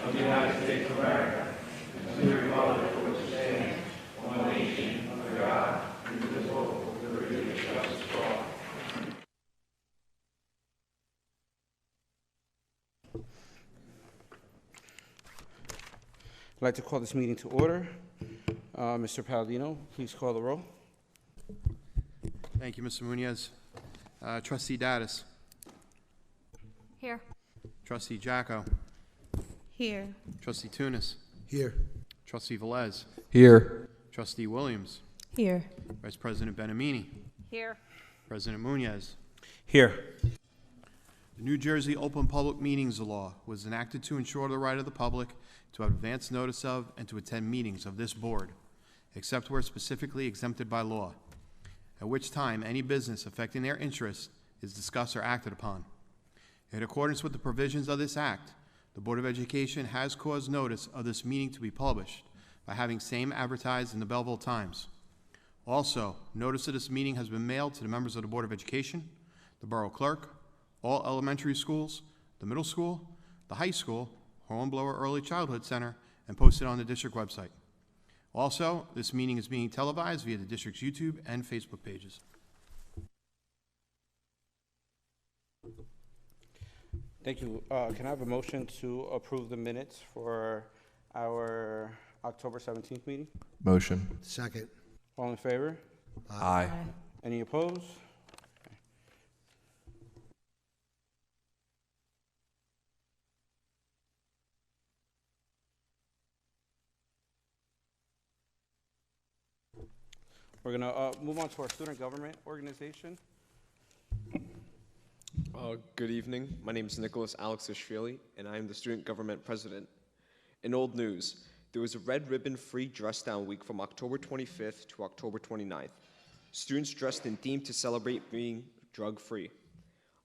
of the United States of America, and to the republic for which it stands, one nation, under God, indivisible, with liberty and justice for all. I'd like to call this meeting to order. Mr. Palladino, please call the roll. Thank you, Mr. Munoz. Trustee Dattis. Here. Trustee Jacko. Here. Trustee Tunis. Here. Trustee Velez. Here. Trustee Williams. Here. Vice President Benamini. Here. President Munoz. Here. The New Jersey Open Public Meetings Law was enacted to ensure the right of the public to have advance notice of and to attend meetings of this board, except where specifically exempted by law, at which time any business affecting their interests is discussed or acted upon. In accordance with the provisions of this act, the Board of Education has caused notice of this meeting to be published by having same advertised in the Belleville Times. Also, notice of this meeting has been mailed to the members of the Board of Education, the Borough Clerk, all elementary schools, the middle school, the high school, Hornblower Early Childhood Center, and posted on the district website. Also, this meeting is being televised via the district's YouTube and Facebook pages. Thank you. Can I have a motion to approve the minutes for our October 17th meeting? Motion. Second. All in favor? Aye. Any opposed? We're going to move on to our student government organization. Good evening. My name is Nicholas Alexishvili, and I am the student government president. In old news, there was a red ribbon free dress down week from October 25th to October 29th. Students dressed in theme to celebrate being drug-free.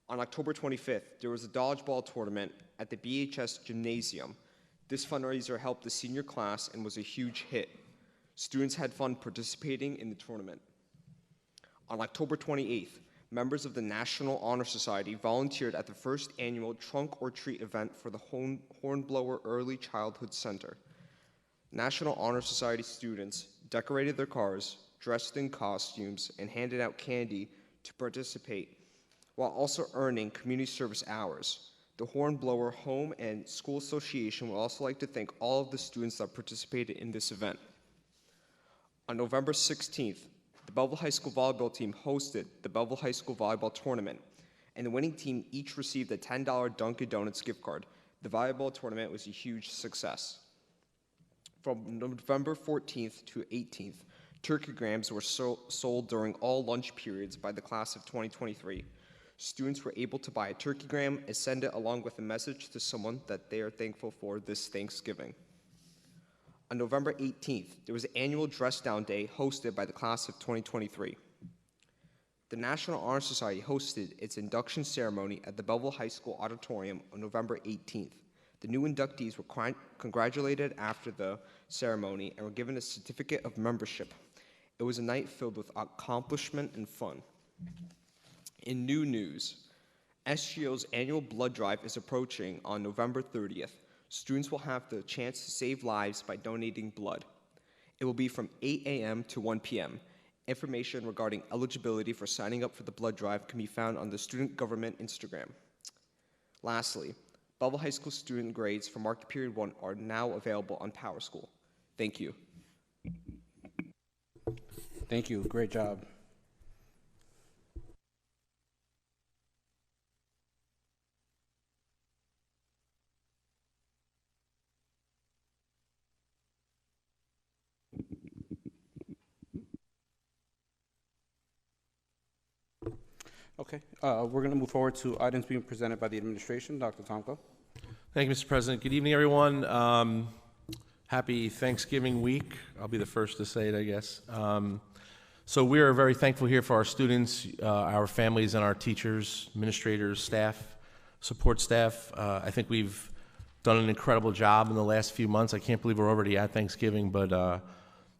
On October 25th, there was a dodgeball tournament at the BHS Gymnasium. This fundraiser helped the senior class and was a huge hit. Students had fun participating in the tournament. On October 28th, members of the National Honor Society volunteered at the first annual Trunk or Treat event for the Hornblower Early Childhood Center. National Honor Society students decorated their cars, dressed in costumes, and handed out candy to participate, while also earning community service hours. The Hornblower Home and School Association would also like to thank all of the students that participated in this event. On November 16th, the Belleville High School volleyball team hosted the Belleville High School volleyball tournament, and the winning team each received a $10 Dunkin' Donuts gift card. The volleyball tournament was a huge success. From November 14th to 18th, turkeygrams were sold during all lunch periods by the class of 2023. Students were able to buy a turkeygram and send it along with a message to someone that they are thankful for this Thanksgiving. On November 18th, there was an annual Dress Down Day hosted by the class of 2023. The National Honor Society hosted its induction ceremony at the Belleville High School Auditorium on November 18th. The new inductees were congratulated after the ceremony and were given a certificate of membership. It was a night filled with accomplishment and fun. In new news, SGO's annual blood drive is approaching on November 30th. Students will have the chance to save lives by donating blood. It will be from 8 a.m. to 1 p.m. Information regarding eligibility for signing up for the blood drive can be found on the Student Government Instagram. Lastly, Belleville High School student grades for Market Period 1 are now available on PowerSchool. Thank you. Thank you. Great job. Okay, we're going to move forward to items being presented by the administration. Dr. Tomko. Thank you, Mr. President. Good evening, everyone. Happy Thanksgiving week. I'll be the first to say it, I guess. So we are very thankful here for our students, our families, and our teachers, administrators, staff, support staff. I think we've done an incredible job in the last few months. I can't believe we're already at Thanksgiving, but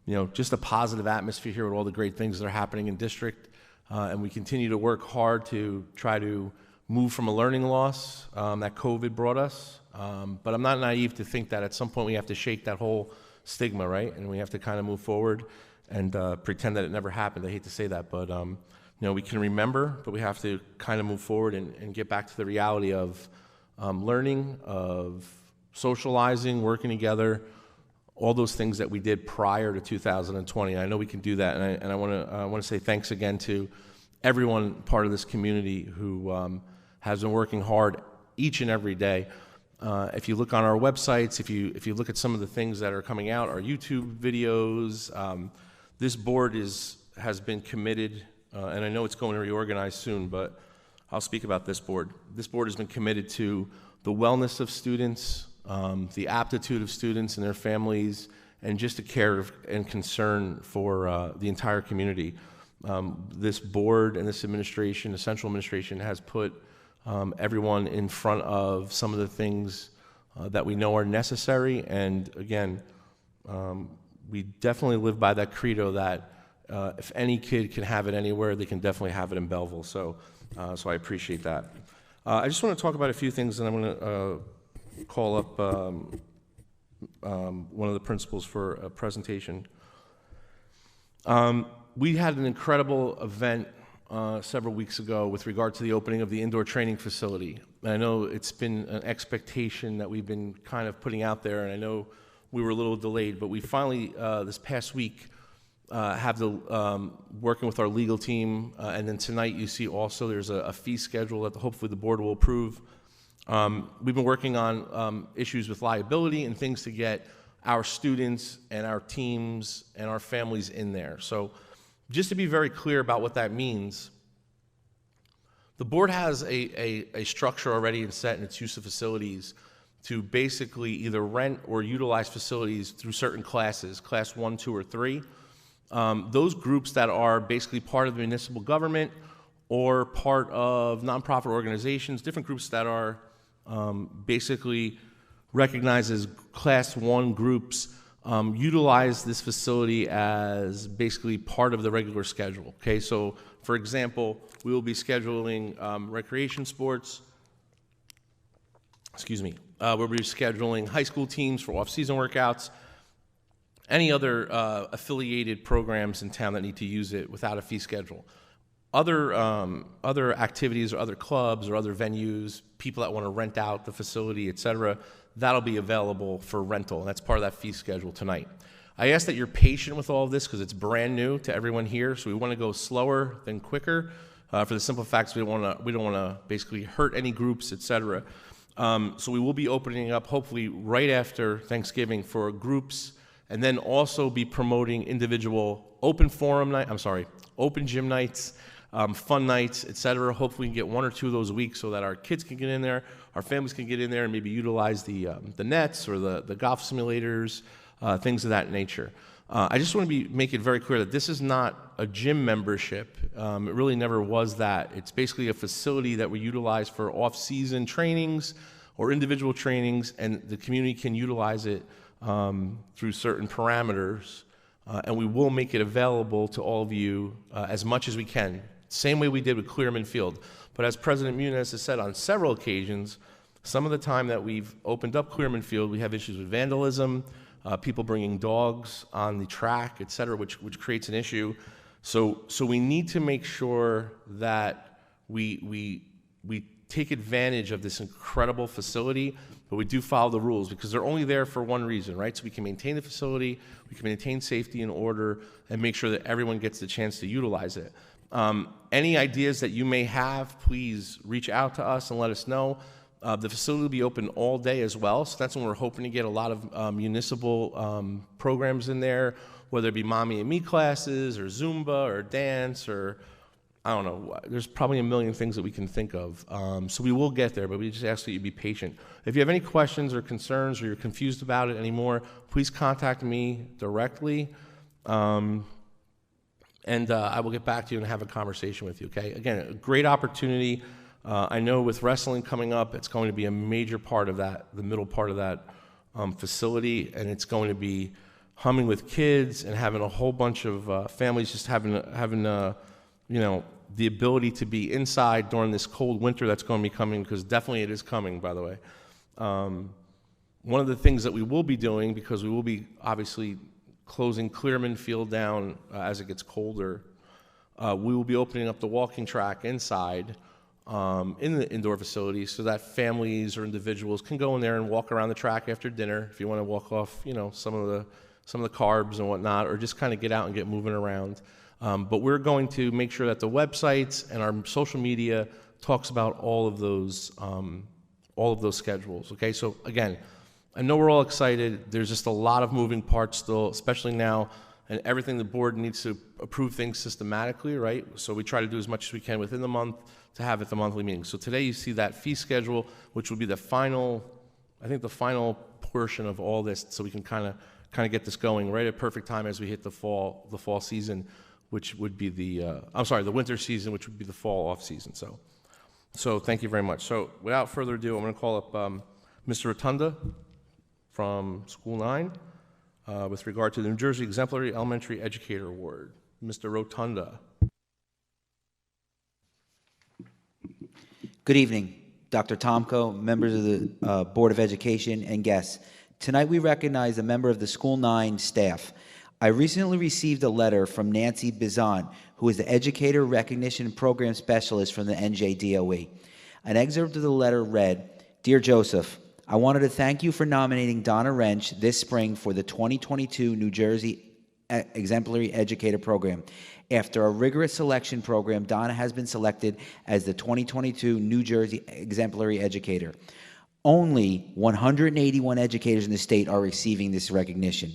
you know, just a positive atmosphere here with all the great things that are happening in district. And we continue to work hard to try to move from a learning loss that COVID brought us. But I'm not naive to think that at some point we have to shake that whole stigma, right? And we have to kind of move forward and pretend that it never happened. I hate to say that, but we can remember, but we have to kind of move forward and get back to the reality of learning, of socializing, working together, all those things that we did prior to 2020. I know we can do that, and I want to say thanks again to everyone part of this community who has been working hard each and every day. If you look on our websites, if you look at some of the things that are coming out, our YouTube videos, this board has been committed, and I know it's going to reorganize soon, but I'll speak about this board. This board has been committed to the wellness of students, the aptitude of students and their families, and just a care and concern for the entire community. This board and this administration, the central administration, has put everyone in front of some of the things that we know are necessary. And again, we definitely live by that credo that if any kid can have it anywhere, they can definitely have it in Belleville. So I appreciate that. I just want to talk about a few things, and I'm going to call up one of the principals for a presentation. We had an incredible event several weeks ago with regard to the opening of the indoor training facility. I know it's been an expectation that we've been kind of putting out there, and I know we were a little delayed, but we finally, this past week, have the working with our legal team, and then tonight you see also there's a fee schedule that hopefully the board will approve. We've been working on issues with liability and things to get our students and our teams and our families in there. So just to be very clear about what that means, the board has a structure already and set in its use of facilities to basically either rent or utilize facilities through certain classes, class 1, 2, or 3. Those groups that are basically part of the municipal government or part of nonprofit organizations, different groups that are basically recognized as class 1 groups, utilize this facility as basically part of the regular schedule. Okay, so for example, we will be scheduling recreation sports. We'll be scheduling high school teams for off-season workouts, any other affiliated programs in town that need to use it without a fee schedule. Other activities or other clubs or other venues, people that want to rent out the facility, et cetera, that'll be available for rental, and that's part of that fee schedule tonight. I ask that you're patient with all of this because it's brand new to everyone here, so we want to go slower than quicker for the simple fact we don't want to basically hurt any groups, et cetera. So we will be opening up hopefully right after Thanksgiving for groups, and then also be promoting individual open gym nights, fun nights, et cetera. Hopefully we can get 1 or 2 of those a week so that our kids can get in there, our families can get in there and maybe utilize the nets or the golf simulators, things of that nature. I just want to make it very clear that this is not a gym membership. It really never was that. It's basically a facility that we utilize for off-season trainings or individual trainings, and the community can utilize it through certain parameters, and we will make it available to all of you as much as we can. Same way we did with Clearman Field. But as President Muniz has said on several occasions, some of the time that we've opened up Clearman Field, we have issues with vandalism, people bringing dogs on the track, et cetera, which creates an issue. So we need to make sure that we take advantage of this incredible facility, but we do follow the rules because they're only there for one reason, right? So we can maintain the facility, we can maintain safety and order, and make sure that everyone gets the chance to utilize it. Any ideas that you may have, please reach out to us and let us know. The facility will be open all day as well, so that's when we're hoping to get a lot of municipal programs in there, whether it be Mommy and Me classes or Zumba or dance or I don't know. There's probably a million things that we can think of. So we will get there, but we just ask that you be patient. If you have any questions or concerns or you're confused about it anymore, please contact me directly, and I will get back to you and have a conversation with you, okay? Again, a great opportunity. I know with wrestling coming up, it's going to be a major part of that, the middle part of that facility, and it's going to be humming with kids and having a whole bunch of families just having the ability to be inside during this cold winter that's going to be coming, because definitely it is coming, by the way. One of the things that we will be doing, because we will be obviously closing Clearman Field down as it gets colder, we will be opening up the walking track inside in the indoor facility so that families or individuals can go in there and walk around the track after dinner if you want to walk off, some of the carbs and whatnot, or just kind of get out and get moving around. But we're going to make sure that the websites and our social media talks about all of those schedules. Okay, so again, I know we're all excited. There's just a lot of moving parts still, especially now, and everything the board needs to approve things systematically, right? So we try to do as much as we can within the month to have at the monthly meeting. So today you see that fee schedule, which will be the final portion of all this, so we can kind of get this going right at perfect time as we hit the fall season, which would be the winter season, which would be the fall off season. So thank you very much. So without further ado, I'm going to call up Mr. Rotunda from School 9 with regard to the New Jersey Exemplary Elementary Educator Award. Mr. Rotunda. Good evening, Dr. Tomko, members of the Board of Education, and guests. Tonight we recognize a member of the School 9 staff. I recently received a letter from Nancy Bizant, who is the Educator Recognition Program Specialist from the NJDOE. An excerpt of the letter read, "Dear Joseph, I wanted to thank you for nominating Donna Wrench this spring for the 2022 New Jersey Exemplary Educator Program. After a rigorous selection program, Donna has been selected as the 2022 New Jersey Exemplary Educator. Only 181 educators in the state are receiving this recognition.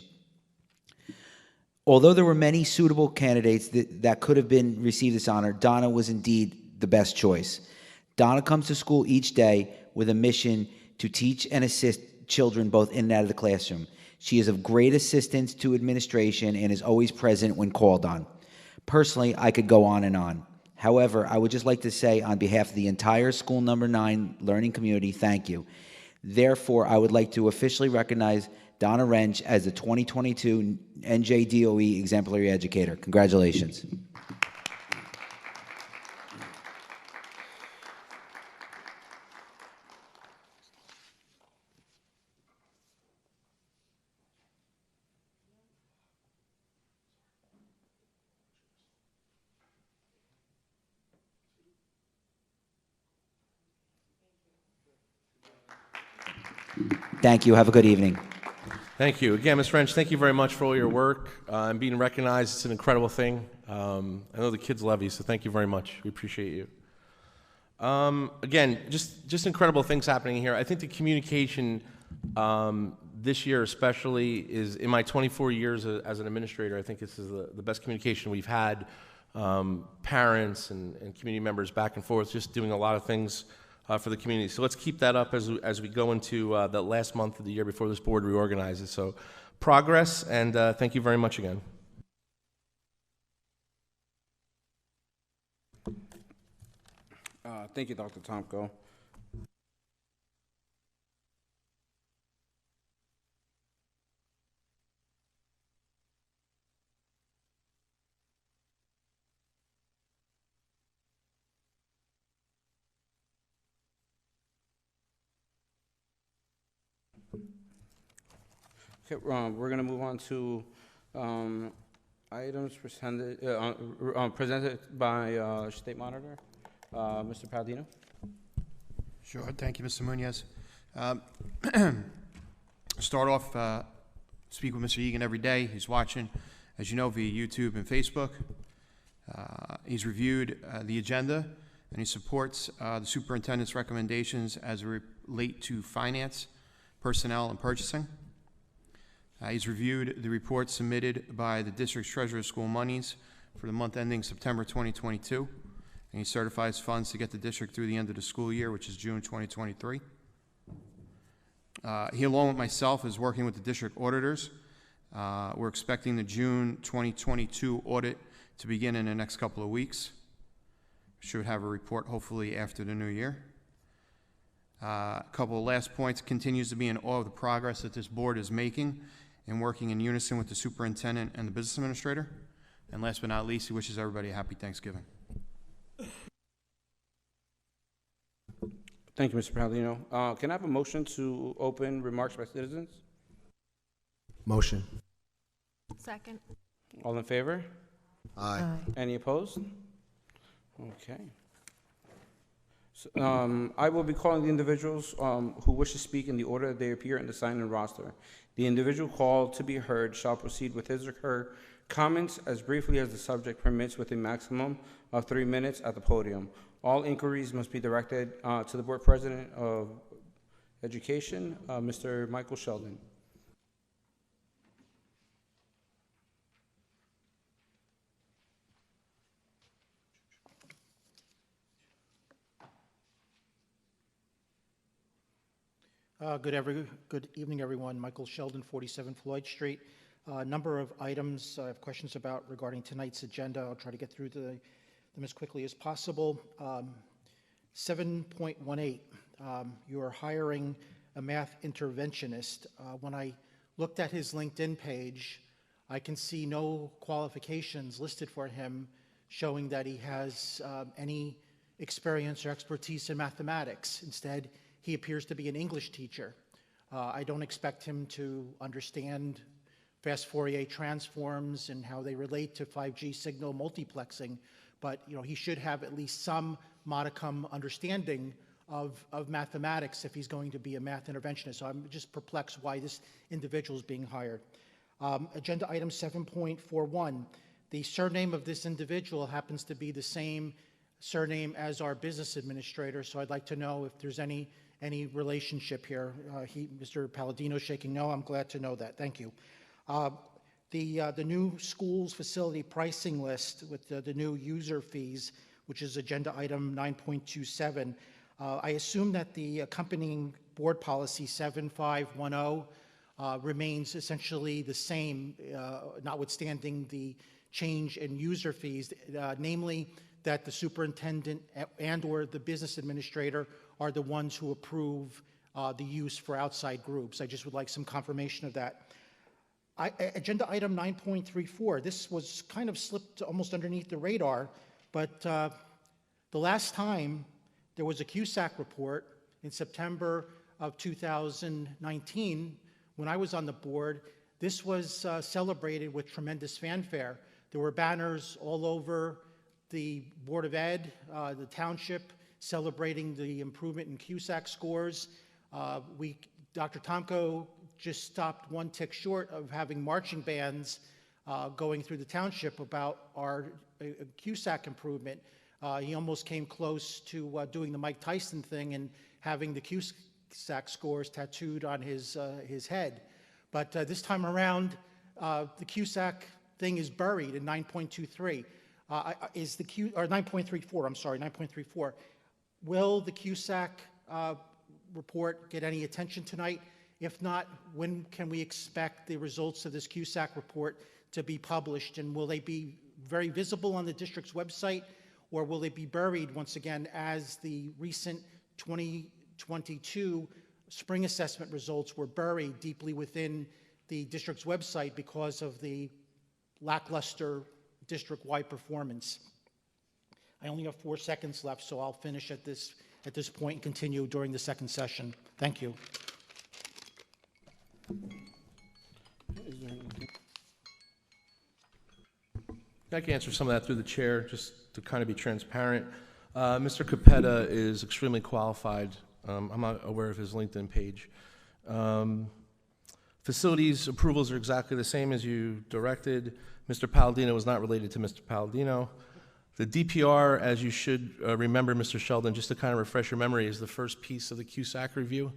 Although there were many suitable candidates that could have been received this honor, Donna was indeed the best choice. Donna comes to school each day with a mission to teach and assist children both in and out of the classroom. She is of great assistance to administration and is always present when called on. Personally, I could go on and on. However, I would just like to say on behalf of the entire School Number 9 learning community, thank you. Therefore, I would like to officially recognize Donna Wrench as the 2022 NJDOE Exemplary Educator. Congratulations. Thank you. Have a good evening. Thank you. Again, Ms. French, thank you very much for all your work and being recognized. It's an incredible thing. I know the kids love you, so thank you very much. We appreciate you. Again, just incredible things happening here. I think the communication this year especially is, in my 24 years as an administrator, I think this is the best communication we've had. Parents and community members back and forth, just doing a lot of things for the community. So let's keep that up as we go into the last month of the year before this board reorganizes. So progress, and thank you very much again. Thank you, Dr. Tomko. Okay, we're going to move on to items presented by State Monitor, Mr. Palladino. Sure. Thank you, Mr. Munoz. Start off, speak with Mr. Egan every day. He's watching, as you know, via YouTube and Facebook. He's reviewed the agenda, and he supports the superintendent's recommendations as relate to finance, personnel, and purchasing. He's reviewed the report submitted by the district's treasurer of school monies for the month ending September 2022, and he certifies funds to get the district through the end of the school year, which is June 2023. He, along with myself, is working with the district auditors. We're expecting the June 2022 audit to begin in the next couple of weeks. Should have a report hopefully after the new year. A couple of last points. Continues to be in awe of the progress that this board is making and working in unison with the superintendent and the business administrator. And last but not least, he wishes everybody a happy Thanksgiving. Thank you, Mr. Palladino. Can I have a motion to open remarks by citizens? Motion. Second. All in favor? Aye. Any opposed? Okay. So, I will be calling the individuals who wish to speak in the order that they appear in the sign-in roster. The individual called to be heard shall proceed with his or her comments as briefly as the subject permits with a maximum of 3 minutes at the podium. All inquiries must be directed to the Board President of Education, Mr. Michael Sheldon. Good evening, everyone. Michael Sheldon, 47 Floyd Street. A number of items I have questions about regarding tonight's agenda. I'll try to get through them as quickly as possible. 7.18, you're hiring a math interventionist. When I looked at his LinkedIn page, I can see no qualifications listed for him showing that he has any experience or expertise in mathematics. Instead, he appears to be an English teacher. I don't expect him to understand fast Fourier transforms and how they relate to 5G signal multiplexing, but he should have at least some modicum understanding of mathematics if he's going to be a math interventionist. So I'm just perplexed why this individual is being hired. Agenda item 7.41, the surname of this individual happens to be the same surname as our business administrator, so I'd like to know if there's any relationship here. Mr. Palladino shaking no. I'm glad to know that. Thank you. The new schools facility pricing list with the new user fees, which is agenda item 9.27. I assume that the accompanying board policy 7510 remains essentially the same, notwithstanding the change in user fees, namely that the superintendent and or the business administrator are the ones who approve the use for outside groups. I just would like some confirmation of that. Agenda item 9.34, this was kind of slipped almost underneath the radar, but the last time there was a CUSAC report in September of 2019, when I was on the board, this was celebrated with tremendous fanfare. There were banners all over the Board of Ed, the township, celebrating the improvement in CUSAC scores. Dr. Tomko just stopped one tick short of having marching bands going through the township about our CUSAC improvement. He almost came close to doing the Mike Tyson thing and having the CUSAC scores tattooed on his head. But this time around, the CUSAC thing is buried in 9.23. Is the 9.34, I'm sorry, 9.34. Will the CUSAC report get any attention tonight? If not, when can we expect the results of this CUSAC report to be published? And will they be very visible on the district's website, or will they be buried once again as the recent 2022 spring assessment results were buried deeply within the district's website because of the lackluster district-wide performance? I only have 4 seconds left, so I'll finish at this point and continue during the second session. Thank you. I can answer some of that through the chair, just to kind of be transparent. Mr. Capetta is extremely qualified. I'm not aware of his LinkedIn page. Facilities approvals are exactly the same as you directed. Mr. Palladino is not related to Mr. Palladino. The DPR, as you should remember, Mr. Sheldon, just to kind of refresh your memory, is the first piece of the CUSAC review.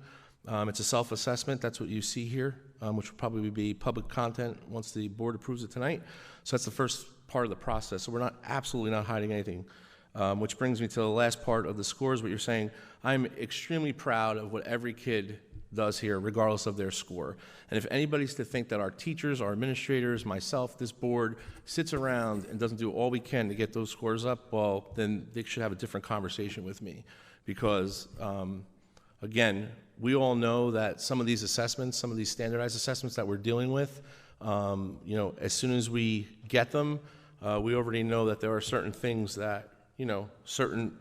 It's a self-assessment. That's what you see here, which will probably be public content once the board approves it tonight. So that's the first part of the process. So we're absolutely not hiding anything, which brings me to the last part of the scores, what you're saying. I'm extremely proud of what every kid does here, regardless of their score. And if anybody's to think that our teachers, our administrators, myself, this board, sits around and doesn't do all we can to get those scores up, well, then they should have a different conversation with me. Because, again, we all know that some of these assessments, some of these standardized assessments that we're dealing with, as soon as we get them, we already know that there are certain things that, certain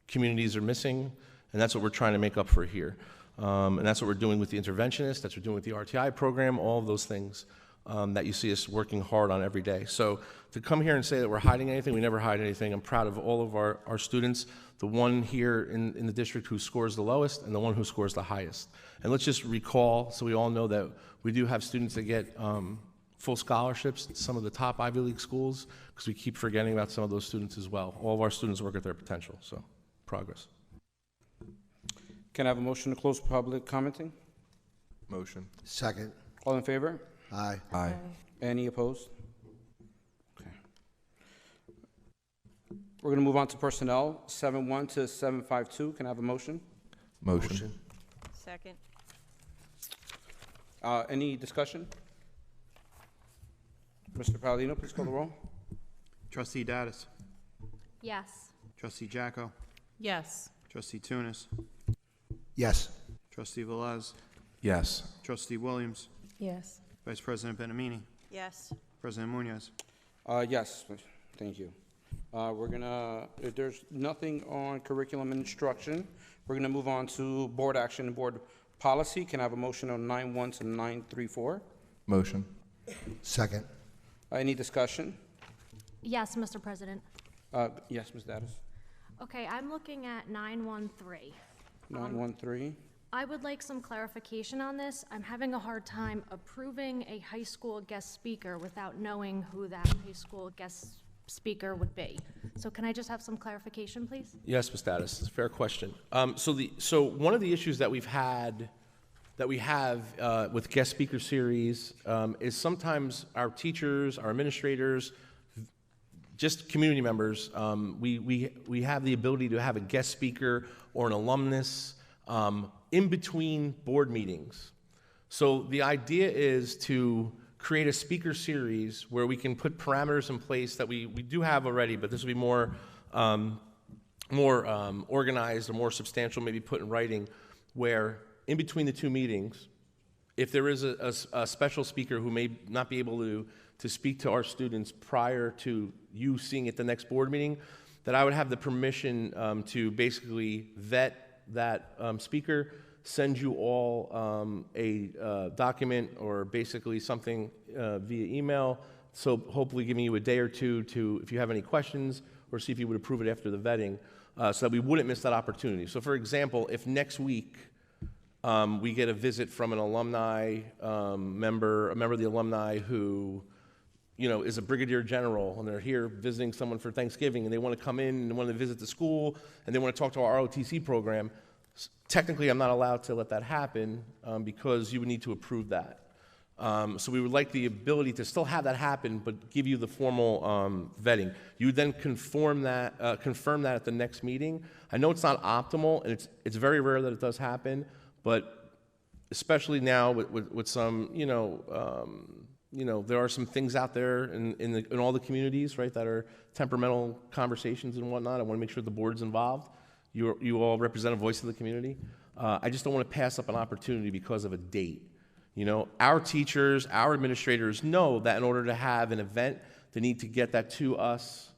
communities are missing, And that's what we're trying to make up for here. And that's what we're doing with the interventionist, that's what we're doing with the RTI program, all of those things that you see us working hard on every day. So to come here and say that we're hiding anything, we never hide anything. I'm proud of all of our students, the one here in the district who scores the lowest and the one who scores the highest. And let's just recall, so we all know that we do have students that get full scholarships at some of the top Ivy League schools, because we keep forgetting about some of those students as well. All of our students work at their potential, so progress. Can I have a motion to close public commenting? Motion. Second. All in favor? Aye. Aye. Any opposed? Okay. We're going to move on to personnel, 7-1 to 7-5-2. Can I have a motion? Motion. Second. Any discussion? Mr. Palladino, please call the roll. Trustee Dattis. Yes. Trustee Jacko. Yes. Trustee Tunis. Yes. Trustee Velez. Yes. Trustee Williams. Yes. Vice President Benamini. Yes. President Munoz. Yes, thank you. If there's nothing on curriculum and instruction, we're gonna move on to board action and board policy. Can I have a motion on 9-1 to 9-3-4? Motion. Second. Any discussion? Yes, Mr. President. Yes, Ms. Dattis. Okay, I'm looking at 913. 9-1-3. I would like some clarification on this. I'm having a hard time approving a high school guest speaker without knowing who that high school guest speaker would be. So can I just have some clarification, please? Yes, Ms. Dattis, it's a fair question. So one of the issues that we have with guest speaker series is sometimes our teachers, our administrators, just community members, we have the ability to have a guest speaker or an alumnus in between board meetings. So the idea is to create a speaker series where we can put parameters in place that we do have already, but this will be more organized or more substantial, maybe put in writing, where in between the two meetings, if there is a special speaker who may not be able to speak to our students prior to you seeing at the next board meeting, that I would have the permission to basically vet that speaker, send you all a document or basically something via email, so hopefully giving you a day or two to, if you have any questions, or see if you would approve it after the vetting, so that we wouldn't miss that opportunity. So for example, if next week we get a visit from an alumni a member of the alumni who, you know, is a brigadier general, and they're here visiting someone for Thanksgiving, and they want to come in and they want to visit the school, and they want to talk to our ROTC program, technically I'm not allowed to let that happen because you would need to approve that. So we would like the ability to still have that happen, but give you the formal vetting. You would then confirm that at the next meeting. I know it's not optimal, and it's very rare that it does happen, but especially now with some, there are some things out there in all the communities, right, that are temperamental conversations and whatnot. I want to make sure the board's involved. You all represent a voice of the community. I just don't want to pass up an opportunity because of a date. You know, our teachers, our administrators know that in order to have an event, they need to get that to us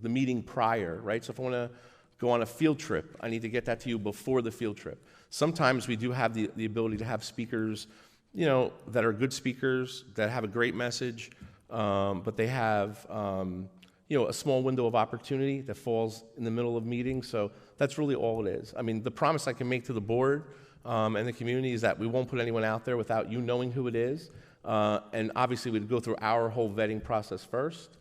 the meeting prior, right? So if I want to go on a field trip, I need to get that to you before the field trip. Sometimes we do have the ability to have speakers, that are good speakers, that have a great message, but they have, a small window of opportunity that falls in the middle of meetings. So that's really all it is. I mean, the promise I can make to the board and the community is that we won't put anyone out there without you knowing who it is. And obviously, we'd go through our whole vetting process first.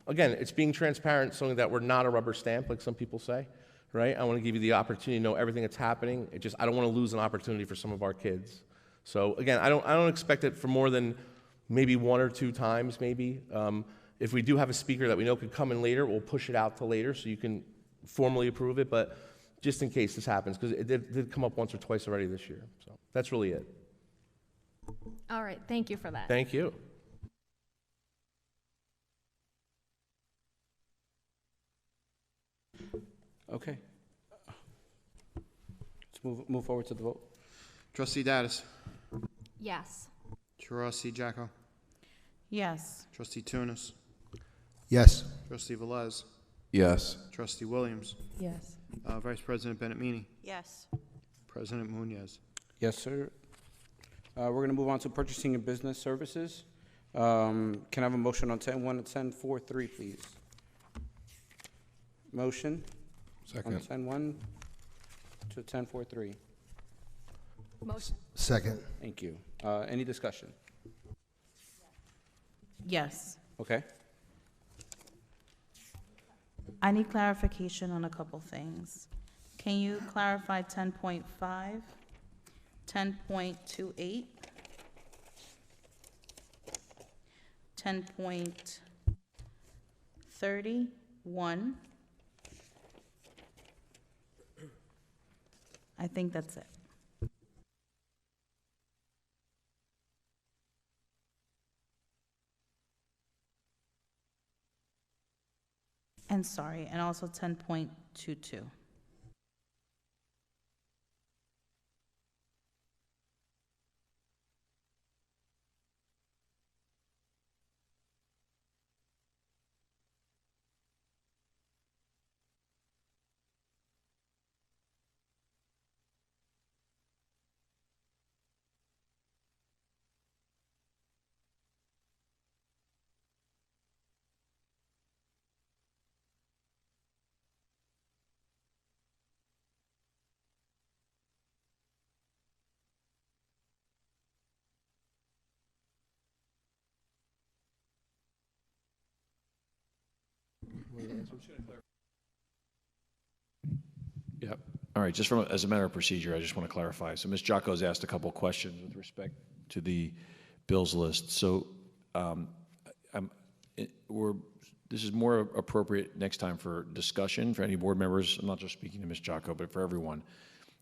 Again, it's being transparent, so that we're not a rubber stamp, like some people say, right? I want to give you the opportunity to know everything that's happening. I don't want to lose an opportunity for some of our kids. So again, I don't expect it for more than maybe 1 or 2 times, maybe. If we do have a speaker that we know could come in later, we'll push it out to later so you can formally approve it, but just in case this happens, because it did come up once or twice already this year. So that's really it. All right, thank you for that. Thank you. Okay. Let's move forward to the vote. Trustee Dattis. Yes. Trustee Jacko. Yes. Trustee Tunis. Yes. Trustee Velez. Yes. Trustee Williams. Yes. Vice President Bennett-Meany. Yes. President Munoz. Yes, sir. We're going to move on to purchasing and business services. Can I have a motion on 10-1 and 10-4-3, please? Motion on Second. 10-1 to 10-4-3. Motion. Second. Thank you. Any discussion? Yes. Okay. I need clarification on a couple things. Can you clarify 10.5, 10.28, 10.31? I think that's it. And sorry, and also 10.22. Yeah. All right, just from, as a matter of procedure, I just want to clarify. So Ms. Jocko's asked a couple of questions with respect to the bills list. So this is more appropriate next time for discussion for any board members. I'm not just speaking to Ms. Jocko, but for everyone.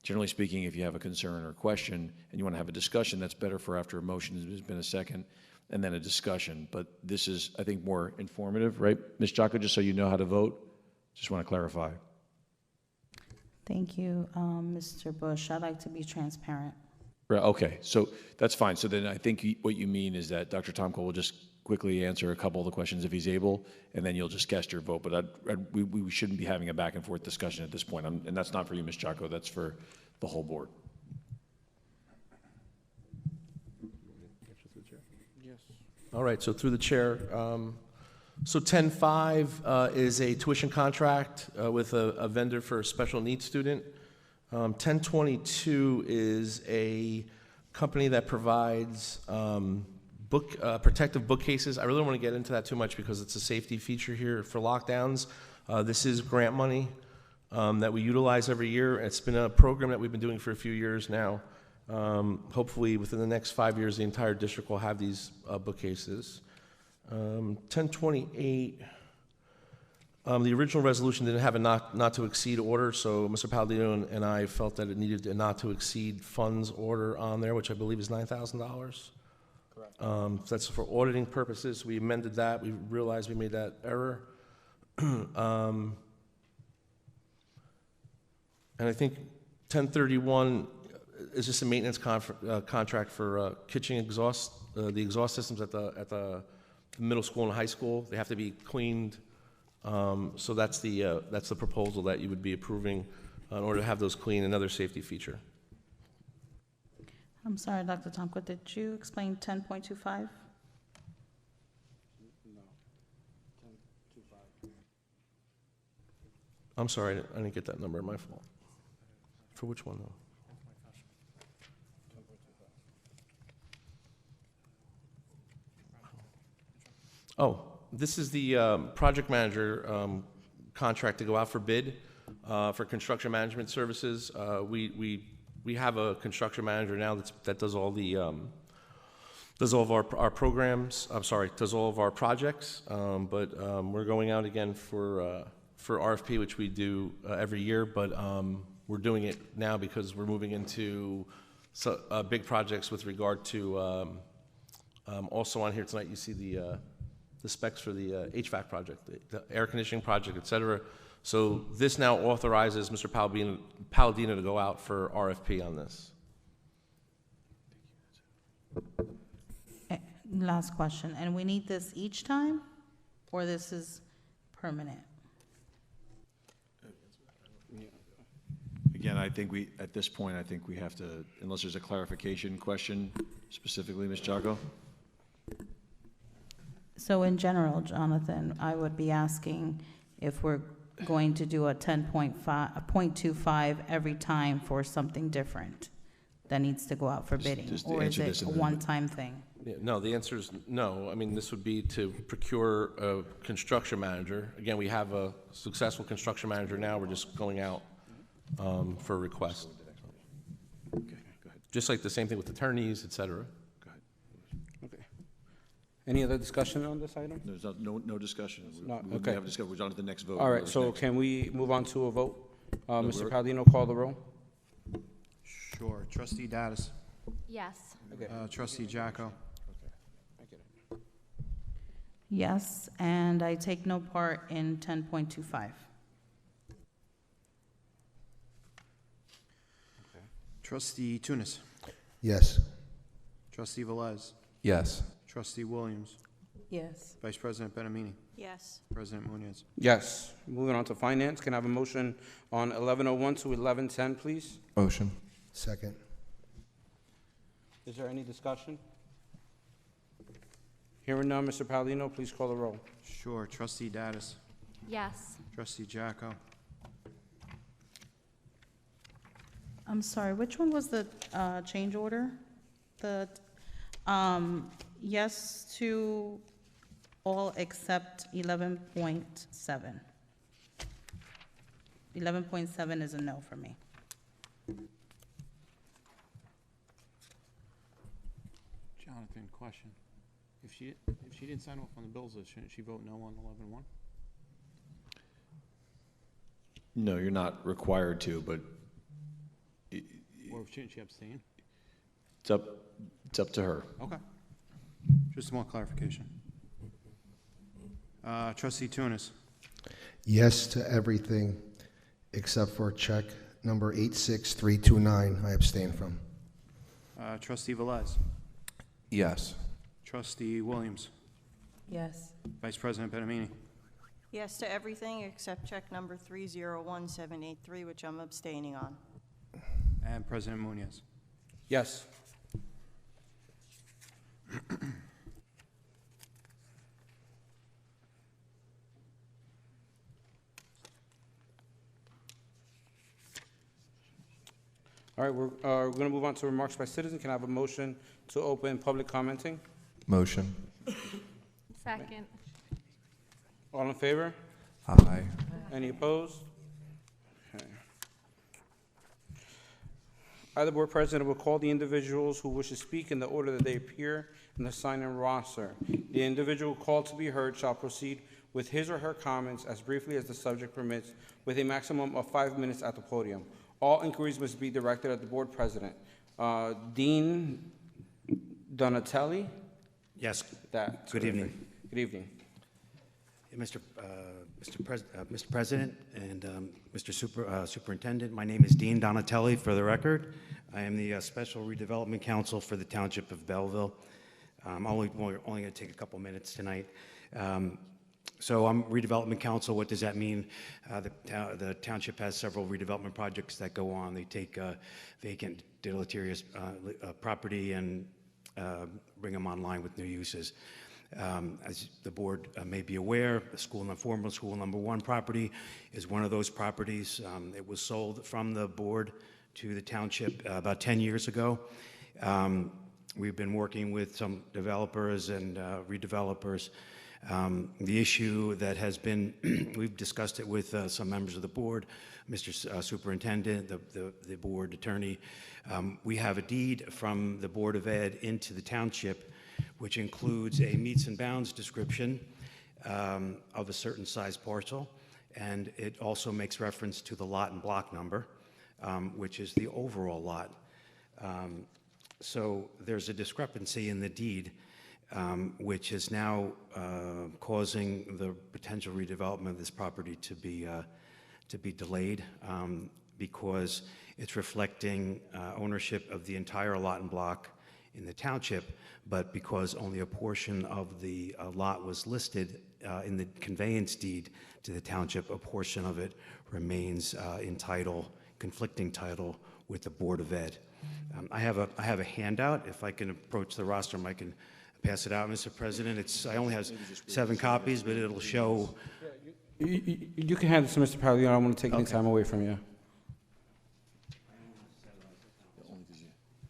Generally speaking, if you have a concern or a question and you want to have a discussion, that's better for after a motion has been a second and then a discussion. But this is, I think, more informative, right? Ms. Jocko, just so you know how to vote, just want to clarify. Thank you, Mr. Bush. I'd like to be transparent. Right, okay, so that's fine. So then I think what you mean is that Dr. Tomko will just quickly answer a couple of the questions if he's able, and then you'll just cast your vote. But we shouldn't be having a back and forth discussion at this point. And that's not for you, Ms. Jocko, that's for the whole board. Yes. All right, so through the chair, so 10.5 is a tuition contract with a vendor for a special needs student. 10.22 is a company that provides protective bookcases. I really don't want to get into that too much because it's a safety feature here for lockdowns. This is grant money that we utilize every year. It's been a program that we've been doing for a few years now. Hopefully within the next 5 years, the entire district will have these bookcases. 10.28, the original resolution didn't have a not to exceed order, so Mr. Palladino and I felt that it needed a not to exceed funds order on there, which I believe is $9,000. Correct. That's for auditing purposes. We amended that. We realized we made that error. And I think 10.31 is just a maintenance contract for kitchen exhaust, the exhaust systems at the middle school and high school. They have to be cleaned. So that's the proposal that you would be approving in order to have those clean, another safety feature. I'm sorry, Dr. Tomko, did you explain 10.25? No. 10.25. I'm sorry, I didn't get that number, my fault. For which one though? Oh, this is the project manager contract to go out for bid for construction management services. We have a construction manager now that does all the does all of our programs. I'm sorry, does all of our projects. But we're going out again for RFP, which we do every year. But we're doing it now because we're moving into big projects with regard to. Also on here tonight, you see the specs for the HVAC project, the air conditioning project, et cetera. So this now authorizes Mr. Palladino to go out for RFP on this. Last question, and we need this each time, or this is permanent? Again, I think at this point, I think we have to, unless there's a clarification question specifically, Ms. Jocko? So in general, Jonathan, I would be asking if we're going to do a 0.25 every time for something different that needs to go out for bidding? just to Or is answer this it a in the- one-time thing? Yeah, no, the answer is no. I mean, this would be to procure a construction manager. Again, we have a successful construction manager now. We're just going out for a request. Okay, go ahead. Just like the same thing with attorneys, et cetera. Go ahead. Okay. Any other discussion on this item? There's no discussion. No, We okay. have a discussion. We're on to the next vote. All right, Whatever's so next. can we move on to a vote? Mr. we're- Palladino, call the roll. Sure. Trustee Dattis. Yes. Trustee Jacko. Yes, and I take no part in 10.25. Trustee Tunis. Yes. Trustee Velez. Yes. Trustee Williams. Yes. Vice President Benamini. Yes. President Munoz. Yes. Moving on to finance, can I have a motion on 1101 to 1110, please? Motion. Second. Is there any discussion? Hearing none, Mr. Palladino, please call the roll. Sure. Trustee Dattis. Yes. Trustee Jacko. I'm sorry, which one was the change order? The, yes to all except 11.7. 11.7 is a no for me. Jonathan, question. If she didn't sign off on the bills list, shouldn't she vote no on 11-1? No, you're not required to, but Or shouldn't she abstain? it's up to her. Okay. Just more clarification. Trustee Tunis. Yes to everything except for check number 86329, I abstain from. Trustee Velez. Yes. Trustee Williams. Yes. Vice President Benamini. Yes to everything except check number 301783, which I'm abstaining on. And President Munoz. Yes. All right, we're going to move on to remarks by citizen. Can I have a motion to open public commenting? Motion. Second. All in favor? Aye. Any opposed? Okay. I, the board president, will call the individuals who wish to speak in the order that they appear in the sign-in roster. The individual called to be heard shall proceed with his or her comments as briefly as the subject permits, with a maximum of 5 minutes at the podium. All inquiries must be directed at the board president. Dean Donatelli? Yes. That's Good terrific. evening. Good evening. Mr. President and Mr. Superintendent, my name is Dean Donatelli, for the record. I am the Special Redevelopment Counsel for the Township of Belleville. I'm only going to take a couple minutes tonight. So I'm redevelopment counsel. What does that mean? The township has several redevelopment projects that go on. They take vacant, deleterious property and bring them online with new uses. As the board may be aware, the former School Number 1 property is one of those properties. It was sold from the board to the township about 10 years ago. We've been working with some developers and redevelopers. The issue that has been, we've discussed it with some members of the board, Mr. Superintendent, the board attorney. We have a deed from the Board of Ed into the township, which includes a meets and bounds description of a certain size parcel, and it also makes reference to the lot and block number, which is the overall lot. So there's a discrepancy in the deed, which is now causing the potential redevelopment of this property to be delayed because it's reflecting ownership of the entire lot and block in the township, but because only a portion of the lot was listed in the conveyance deed to the township, a portion of it remains in title conflicting title with the Board of Ed. I have a handout. If I can approach the rostrum, I can pass it out, Mr. President. I only have 7 copies, but it'll show. You can hand it to Mr. Pagliano. I don't want to take any time away from you.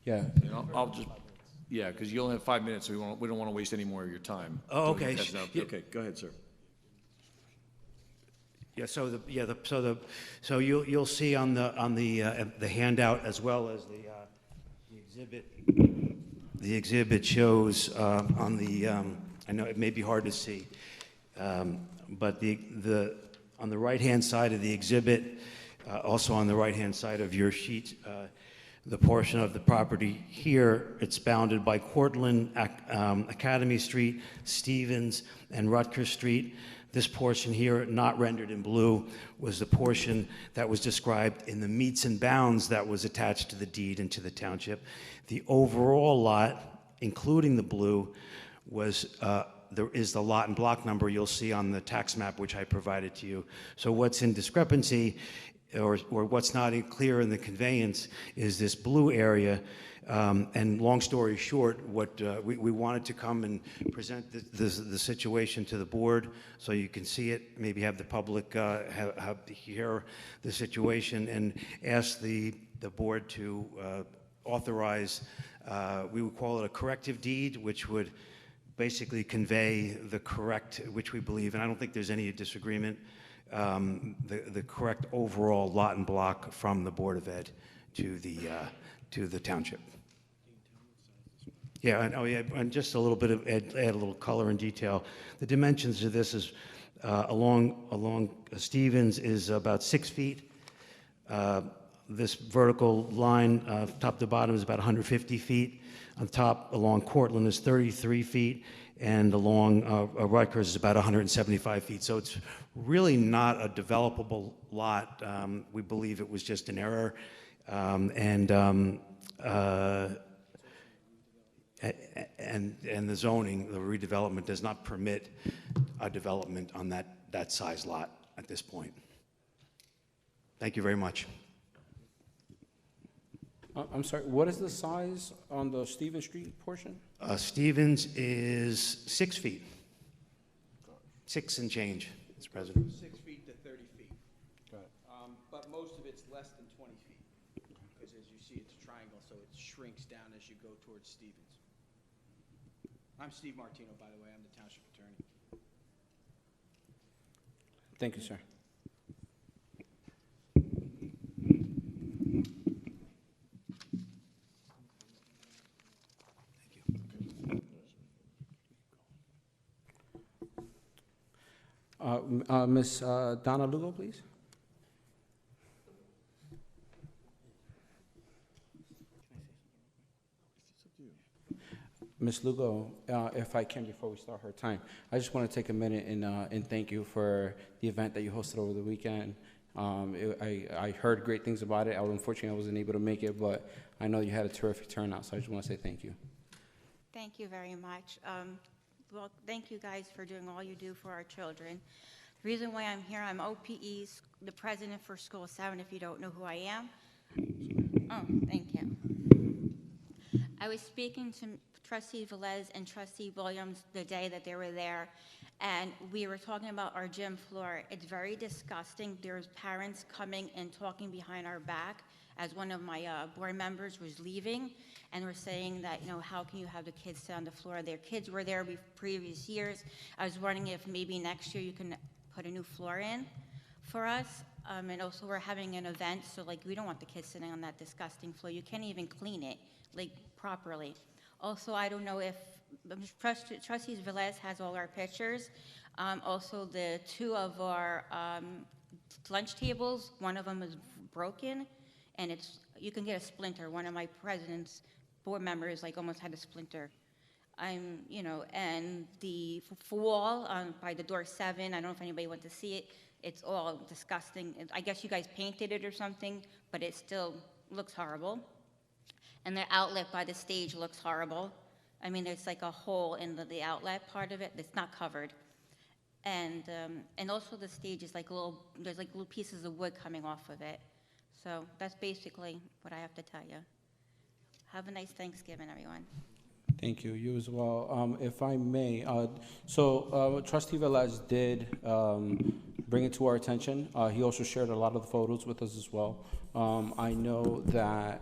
Yeah. And I'll just, yeah, because you only have 5 minutes, so we don't want to waste any more of your time. Oh, okay. Okay, go ahead, sir. Yeah. So you'll see on the handout as well as the exhibit. The exhibit shows on the. I know it may be hard to see, but on the right-hand side of the exhibit, also on the right-hand side of your sheet. The portion of the property here, it's bounded by Cortlandt, Academy Street, Stevens, and Rutgers Street. This portion here, not rendered in blue, was the portion that was described in the meets and bounds that was attached to the deed and to the township. The overall lot, including the blue, there is the lot and block number you'll see on the tax map which I provided to you. So what's in discrepancy or what's not clear in the conveyance is this blue area. And long story short, we wanted to come and present the situation to the board so you can see it, maybe have the public hear the situation, and ask the board to authorize, we would call it a corrective deed, which would basically convey the correct, which we believe, and I don't think there's any disagreement, the correct overall lot and block from the Board of Ed to the township. Yeah, and just a little bit of add a little color and detail. The dimensions of this is along Stevens is about 6 feet. This vertical line, top to bottom, is about 150 feet. On top, along Cortlandt, is 33 feet, and along Rutgers is about 175 feet. So it's really not a developable lot. We believe it was just an error, and the zoning, the redevelopment, does not permit a development on that size lot at this point. Thank you very much. I'm sorry, what is the size on the Stevens Street portion? Stevens is 6 feet. 6 and change, Mr. President. 6 feet to 30 feet. Got it. But most of it's less than 20 feet. Because as you see, it's a triangle, so it shrinks down as you go towards Stevens. I'm Steve Martino, by the way. I'm the township attorney. Thank you, sir. Ms. Donna Lugo, please. Ms. Lugo, if I can, before we start her time, I just want to take a minute and thank you for the event that you hosted over the weekend. I heard great things about it. Unfortunately, I wasn't able to make it, but I know you had a terrific turnout, so I just want to say thank you. Thank you very much. Well, thank you guys for doing all you do for our children. The reason why I'm here, I'm OPE's, the president for School 7, if you don't know who I am. Oh, thank you. I was speaking to Trustee Velez and Trustee Williams the day that they were there, and we were talking about our gym floor. It's very disgusting. There's parents coming and talking behind our back as one of my board members was leaving, and we're saying that, how can you have the kids sit on the floor? Their kids were there previous years. I was wondering if maybe next year you can put a new floor in for us. And also we're having an event, so we don't want the kids sitting on that disgusting floor. You can't even clean it properly. Also, I don't know if Trustees Velez has all our pictures. Also, the 2 of our lunch tables, one of them is broken, and you can get a splinter. One of my president's board members almost had a splinter. And the wall by the door 7, I don't know if anybody went to see it. It's all disgusting. I guess you guys painted it or something, but it still looks horrible. And the outlet by the stage looks horrible. I mean, there's a hole in the outlet part of it that's not covered. And also the stage is there's little pieces of wood coming off of it. So that's basically what I have to tell you. Have a nice Thanksgiving, everyone. Thank you. You as well. If I may, Trustee Velez did bring it to our attention. He also shared a lot of the photos with us as well. I know that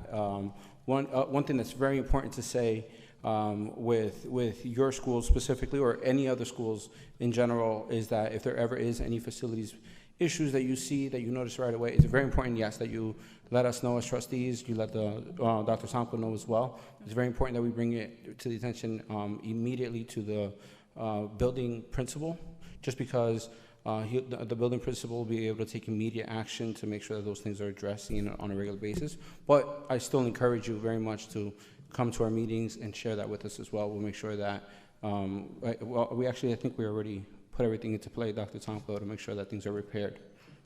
one thing that's very important to say with your school specifically, or any other schools in general, is that if there ever is any facilities issues that you see, that you notice right away, it's very important, yes, that you let us know as trustees, you let the Dr. Tomko know as well. It's very important that we bring it to the attention immediately to the building principal, just because the building principal will be able to take immediate action to make sure that those things are addressed on a regular basis. But I still encourage you very much to come to our meetings and share that with us as well. We'll make sure that, I think we already put everything into play, Dr. Tomko, to make sure that things are repaired.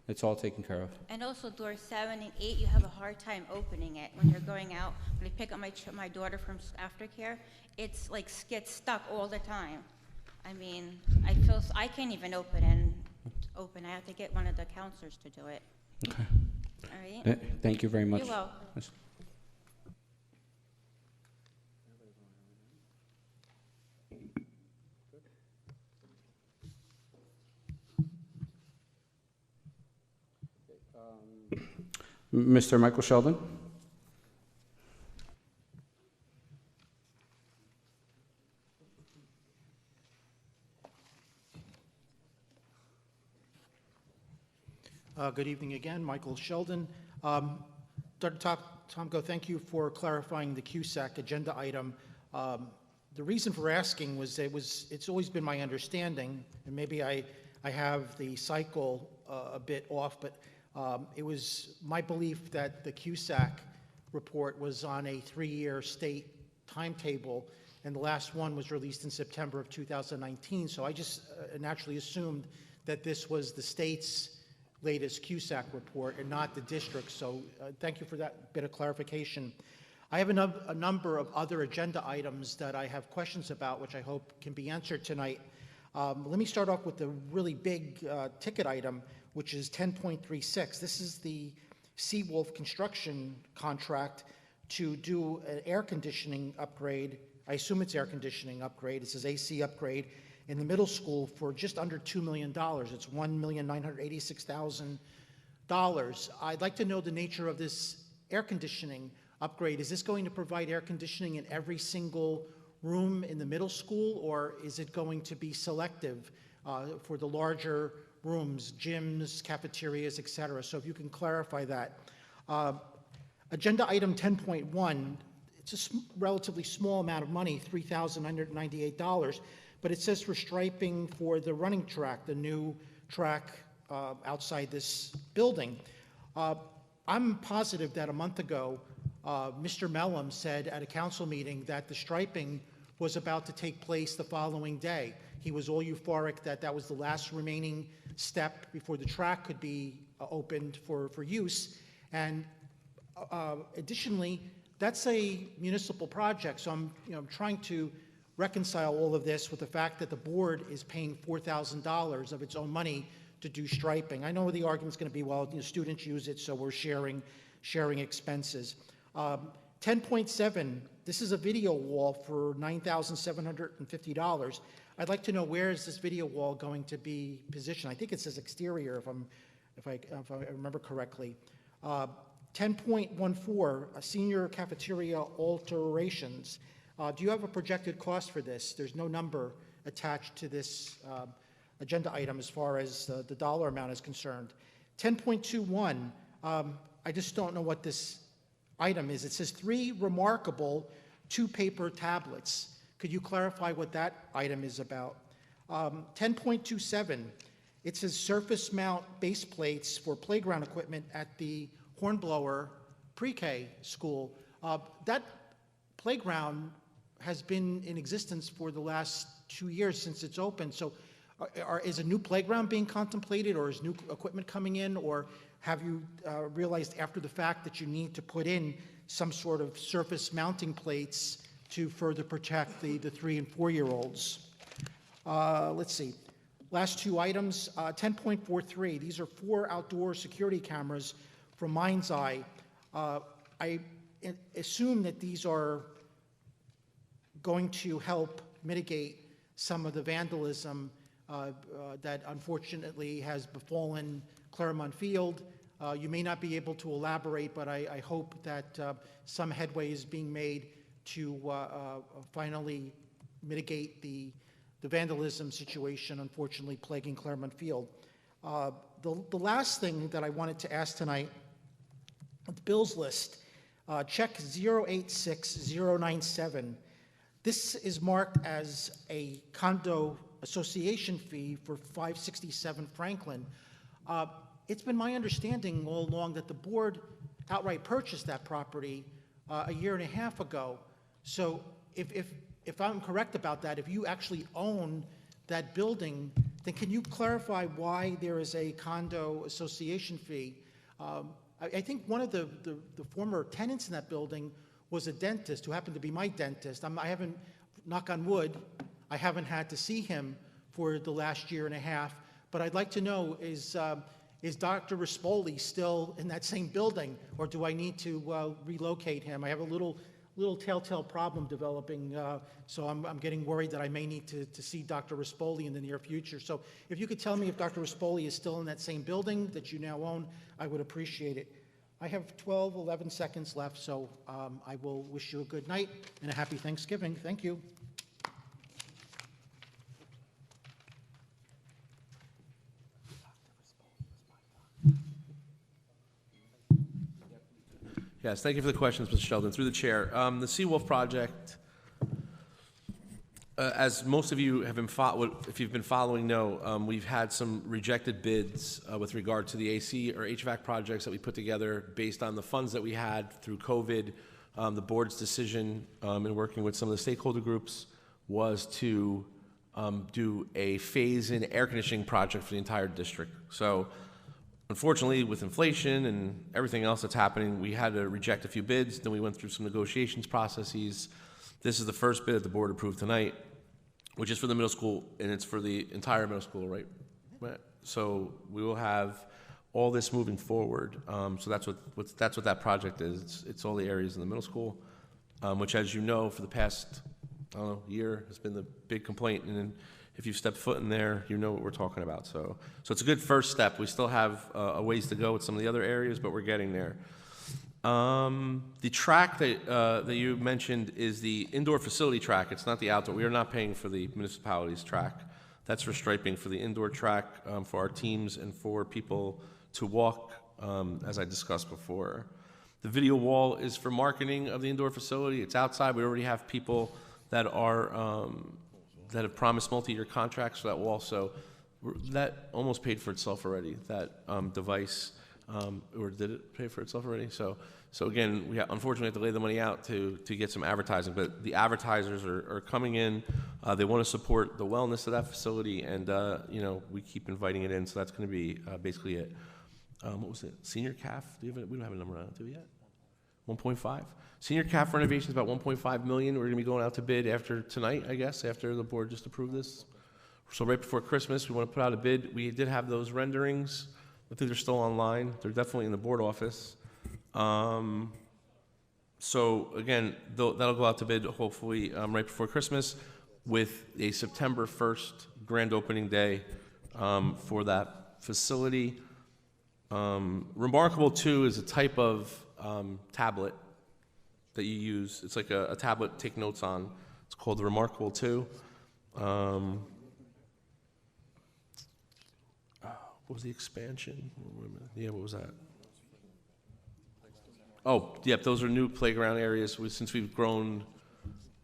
It's all taken care of. And also doors 7 and 8, you have a hard time opening it when you're going out. When I pick up my daughter from aftercare, it's like gets stuck all the time. I mean, I can't even open. I have to get one of the counselors to do it. Okay. All right? Thank you very much. You're welcome. Yes. Mr. Michael Sheldon? Good evening again, Michael Sheldon. Dr. Tomko, thank you for clarifying the CUSAC agenda item. The reason for asking was it's always been my understanding, and maybe I have the cycle a bit off, but it was my belief that the CUSAC report was on a 3-year state timetable, and the last one was released in September of 2019. So I just naturally assumed that this was the state's latest CUSAC report and not the district. So thank you for that bit of clarification. I have a number of other agenda items that I have questions about, which I hope can be answered tonight. Let me start off with the really big ticket item, which is 10.36. This is the Seawolf construction contract to do an air conditioning upgrade. I assume it's air conditioning upgrade. It says AC upgrade in the middle school for just under $2 million. It's $1,986,000. I'd like to know the nature of this air conditioning upgrade. Is this going to provide air conditioning in every single room in the middle school, or is it going to be selective for the larger rooms, gyms, cafeterias, et cetera? So if you can clarify that. Agenda item 10.1, it's a relatively small amount of money, $3,998, but it says for striping for the running track, the new track outside this building. I'm positive that a month ago, Mr. Mellum said at a council meeting that the striping was about to take place the following day. He was all euphoric that that was the last remaining step before the track could be opened for use. And additionally, that's a municipal project, so I'm trying to reconcile all of this with the fact that the board is paying $4,000 of its own money to do striping. I know the argument's going to be, well, students use it, so we're sharing expenses. 10.7, this is a video wall for $9,750. I'd like to know, where is this video wall going to be positioned? I think it says exterior, if I remember correctly. 10.14, senior cafeteria alterations. Do you have a projected cost for this? There's no number attached to this agenda item as far as the dollar amount is concerned. 10.21, I just don't know what this item is. It says 3 remarkable 2-paper tablets. Could you clarify what that item is about? 10.27, it says surface mount base plates for playground equipment at the Hornblower pre-K school. That playground has been in existence for the last 2 years since it's opened. So is a new playground being contemplated, or is new equipment coming in, or have you realized after the fact that you need to put in some sort of surface mounting plates to further protect the 3- and 4-year-olds? Let's see. Last 2 items, 10.43. These are 4 outdoor security cameras from mind's eye, I assume that these are going to help mitigate some of the vandalism that unfortunately has befallen Claremont Field. You may not be able to elaborate, but I hope that some headway is being made to finally mitigate the vandalism situation unfortunately plaguing Claremont Field. The last thing that I wanted to ask tonight, the bills list, check 086097. This is marked as a condo association fee for 567 Franklin. It's been my understanding all along that the board outright purchased that property a year and a half ago. So if I'm correct about that, if you actually own that building, then can you clarify why there is a condo association fee? I think one of the former tenants in that building was a dentist who happened to be my dentist. I haven't, knock on wood, I haven't had to see him for the last year and a half, but I'd like to know, is Dr. Rispoli still in that same building, or do I need to relocate him? I have a little telltale problem developing, so I'm getting worried that I may need to see Dr. Rispoli in the near future. So if you could tell me if Dr. Rispoli is still in that same building that you now own, I would appreciate it. I have 11 seconds left, so I will wish you a good night and a happy Thanksgiving. Thank you. Yes, thank you for the questions, Mr. Sheldon. Through the chair, the Seawolf project, as most of you have been, if you've been following, know, we've had some rejected bids with regard to the AC or HVAC projects that we put together based on the funds that we had through COVID. The board's decision in working with some of the stakeholder groups was to do a phase-in air conditioning project for the entire district. So, unfortunately, with inflation and everything else that's happening, we had to reject a few bids. Then we went through some negotiations processes. This is the first bid that the board approved tonight, which is for the middle school, and it's for the entire middle school, right? So we will have all this moving forward. So that's what that project is. It's all the areas in the middle school, which, as you know, for the past year has been the big complaint. And then if you've stepped foot in there, you know what we're talking about. So it's a good first step. We still have a ways to go with some of the other areas, but we're getting there. The track that you mentioned is the indoor facility track. It's not the outdoor. We are not paying for the municipality's track. That's for striping for the indoor track for our teams and for people to walk, as I discussed before. The video wall is for marketing of the indoor facility. It's outside. We already have people that are that have promised multi-year contracts for that wall, so that almost paid for itself already, that device, or did it pay for itself already? So again, we unfortunately have to lay the money out to get some advertising, but the advertisers are coming in. They want to support the wellness of that facility, and we keep inviting it in, so that's going to be basically it. What was it? Senior CAF? We don't have a number on it, do we yet? 1.5. Senior CAF renovation is about 1.5 million. We're going to be going out to bid after tonight, I guess, after the board just approved this. So right before Christmas, we want to put out a bid. We did have those renderings. I think they're still online. They're definitely in the board office. So again, that'll go out to bid hopefully right before Christmas, with a September 1st grand opening day for that facility. Remarkable 2 is a type of tablet that you use. It's like a tablet to take notes on. It's called the Remarkable 2. What was the expansion? Yeah, what was that? Oh, yep, those are new playground areas. Since we've grown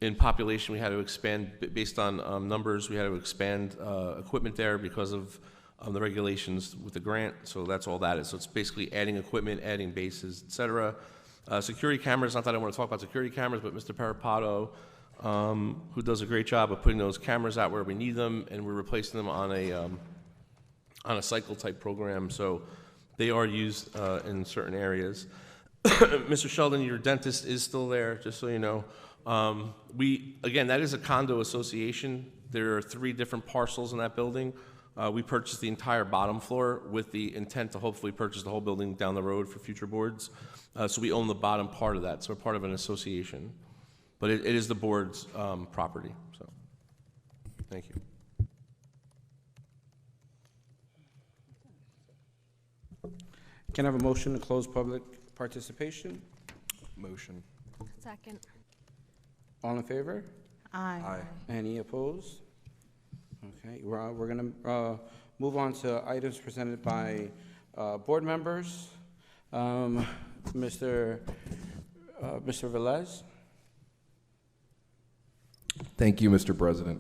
in population, we had to expand based on numbers. We had to expand equipment there because of the regulations with the grant. So that's all that is. So it's basically adding equipment, adding bases, et cetera. Security cameras, not that I want to talk about security cameras, but Mr. Parapato, who does a great job of putting those cameras out where we need them, and we're replacing them on a cycle type program. So they are used in certain areas. Mr. Sheldon, your dentist is still there, just so you know. Again, that is a condo association. There are 3 different parcels in that building. We purchased the entire bottom floor with the intent to hopefully purchase the whole building down the road for future boards. So we own the bottom part of that, so we're part of an association. But it is the board's property, so, thank you. Can I have a motion to close public participation? Motion. Second. All in favor? Aye. Aye. Any opposed? Okay, we're going to move on to items presented by board members. Mr. Velez? Thank you, Mr. President.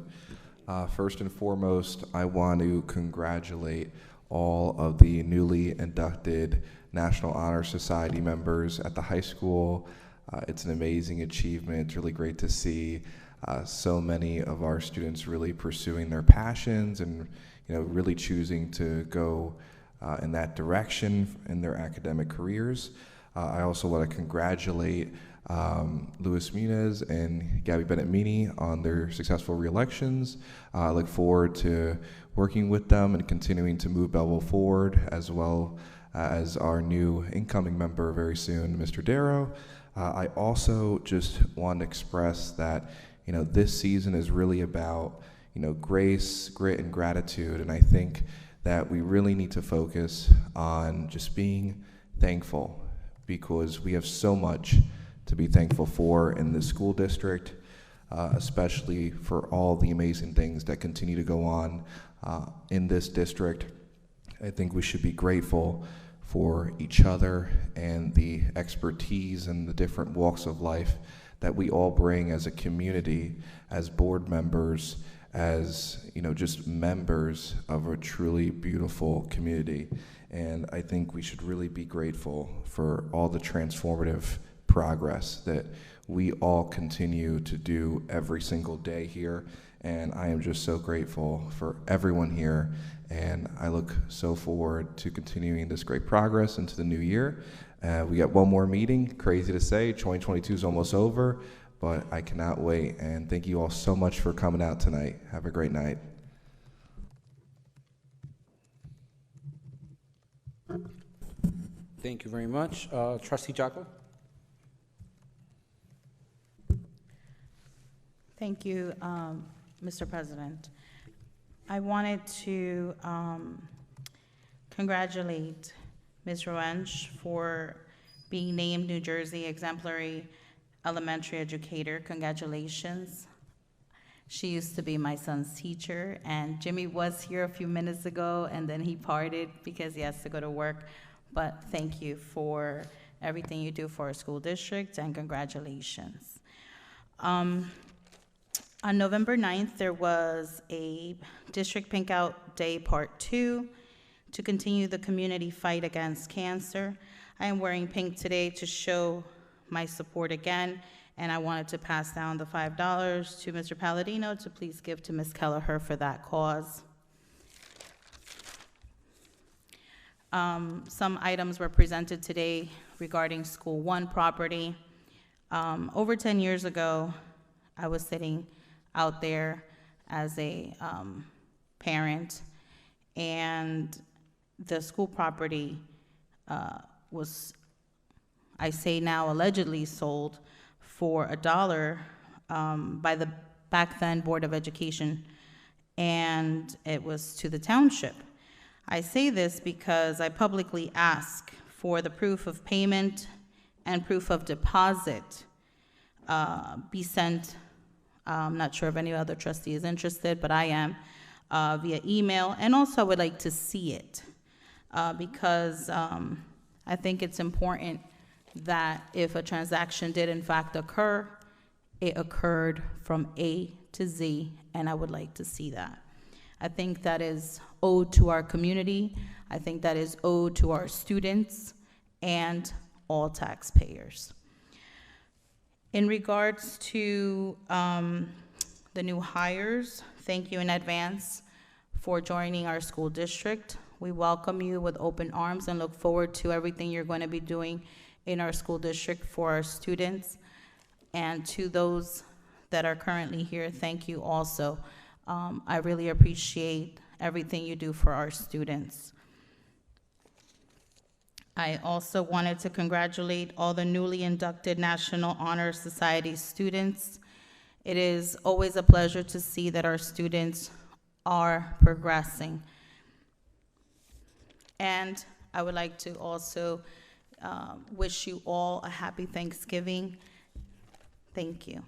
First and foremost, I want to congratulate all of the newly inducted National Honor Society members at the high school. It's an amazing achievement. It's really great to see so many of our students really pursuing their passions and really choosing to go in that direction in their academic careers. I also want to congratulate Luis Muniz and Gabby Bennett-Meany on their successful re-elections. I look forward to working with them and continuing to move Belleville forward, as well as our new incoming member very soon, Mr. Darrow. I also just want to express that this season is really about grace, grit, and gratitude, and I think that we really need to focus on just being thankful, because we have so much to be thankful for in this school district, especially for all the amazing things that continue to go on in this district. I think we should be grateful for each other and the expertise and the different walks of life that we all bring as a community, as board members, as just members of a truly beautiful community. And I think we should really be grateful for all the transformative progress that we all continue to do every single day here. And I am just so grateful for everyone here. And I look so forward to continuing this great progress into the new year. We got one more meeting, crazy to say, 2022 is almost over, but I cannot wait. And thank you all so much for coming out tonight. Have a great night. Thank you very much. Trustee Jocko? Thank you, Mr. President. I wanted to congratulate Ms. Roensch for being named New Jersey Exemplary Elementary Educator. Congratulations. She used to be my son's teacher, and Jimmy was here a few minutes ago, and then he parted because he has to go to work. But thank you for everything you do for our school district, and congratulations. On November 9th, there was a District Pink Out Day Part 2 to continue the community fight against cancer. I am wearing pink today to show my support again, and I wanted to pass down the $5 to Mr. Palladino to please give to Ms. Kelleher for that cause. Some items were presented today regarding School 1 property. Over 10 years ago, I was sitting out there as a parent, and the school property was, I say now, allegedly sold for $1 by the back then Board of Education, and it was to the township. I say this because I publicly ask for the proof of payment and proof of deposit be sent. I'm not sure if any other trustee is interested, but I am, via email. And also I would like to see it because I think it's important that if a transaction did in fact occur, it occurred from A to Z, and I would like to see that. I think that is owed to our community. I think that is owed to our students and all taxpayers. In regards to the new hires, thank you in advance for joining our school district. We welcome you with open arms and look forward to everything you're going to be doing in our school district for our students. And to those that are currently here, thank you also. I really appreciate everything you do for our students. I also wanted to congratulate all the newly inducted National Honor Society students. It is always a pleasure to see that our students are progressing. And I would like to also wish you all a happy Thanksgiving. Thank you.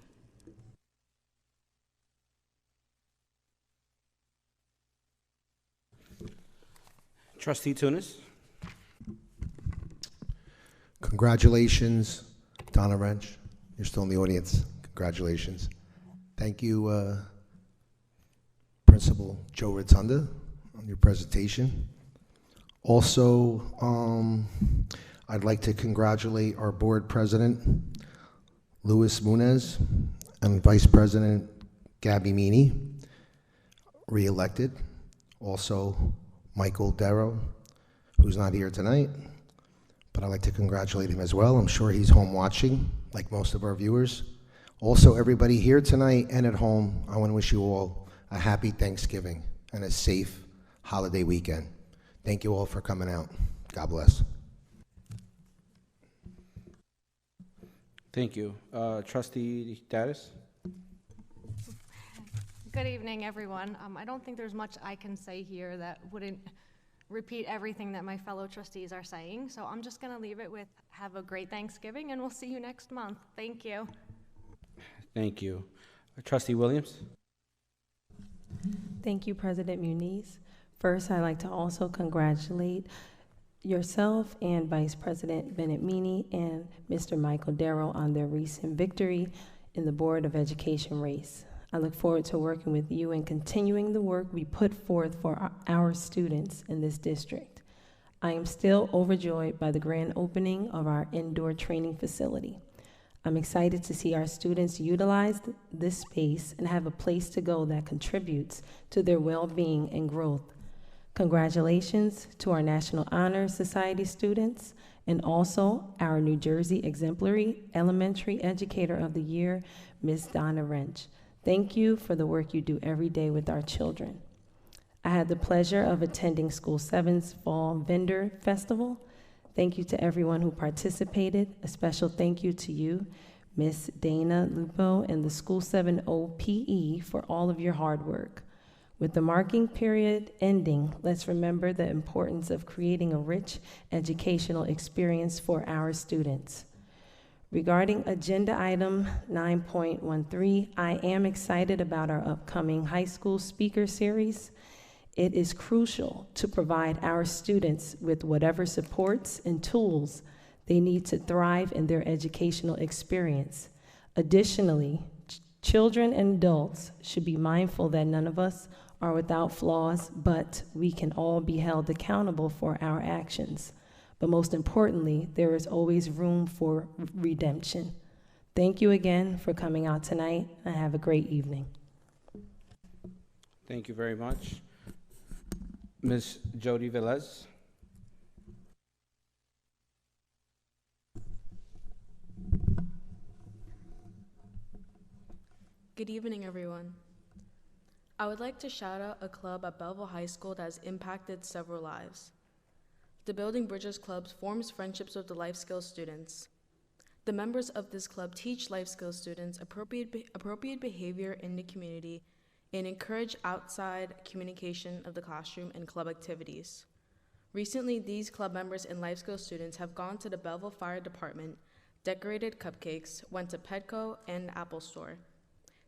Trustee Tunis. Congratulations, Donna Wrench. You're still in the audience. Congratulations. Thank you, Principal Joe Rotunda, on your presentation. Also, I'd like to congratulate our board president, Luis Munez, and Vice President Gabby Meany, re-elected. Also, Michael Darrow, who's not here tonight, but I'd like to congratulate him as well. I'm sure he's home watching, like most of our viewers. Also, everybody here tonight and at home, I want to wish you all a happy Thanksgiving and a safe holiday weekend. Thank you all for coming out. God bless. Thank you. Trustee Dattis? Good evening, everyone. I don't think there's much I can say here that wouldn't repeat everything that my fellow trustees are saying, so I'm just going to leave it with have a great Thanksgiving, and we'll see you next month. Thank you. Thank you. Trustee Williams? Thank you, President Muniz. First, I'd like to also congratulate yourself and Vice President Bennett Meany and Mr. Michael Darrow on their recent victory in the Board of Education race. I look forward to working with you and continuing the work we put forth for our students in this district. I am still overjoyed by the grand opening of our indoor training facility. I'm excited to see our students utilize this space and have a place to go that contributes to their well-being and growth. Congratulations to our National Honor Society students and also our New Jersey Exemplary Elementary Educator of the Year, Ms. Donna Wrench. Thank you for the work you do every day with our children. I had the pleasure of attending School 7's Fall Vendor Festival. Thank you to everyone who participated. A special thank you to you, Miss Dana Lupo, and the School 7 OPE for all of your hard work. With the marking period ending, let's remember the importance of creating a rich educational experience for our students. Regarding agenda item 9.13, I am excited about our upcoming high school speaker series. It is crucial to provide our students with whatever supports and tools they need to thrive in their educational experience. Additionally, children and adults should be mindful that none of us are without flaws, but we can all be held accountable for our actions. But most importantly, there is always room for redemption. Thank you again for coming out tonight, and have a great evening. Thank you very much. Ms. Jody Velez? Good evening, everyone. I would like to shout out a club at Belleville High School that has impacted several lives. The Building Bridges Club forms friendships with the life skills students. The members of this club teach life skills students appropriate behavior in the community and encourage outside communication of the classroom and club activities. Recently, these club members and life skills students have gone to the Belleville Fire Department, decorated cupcakes, went to Petco and Apple Store.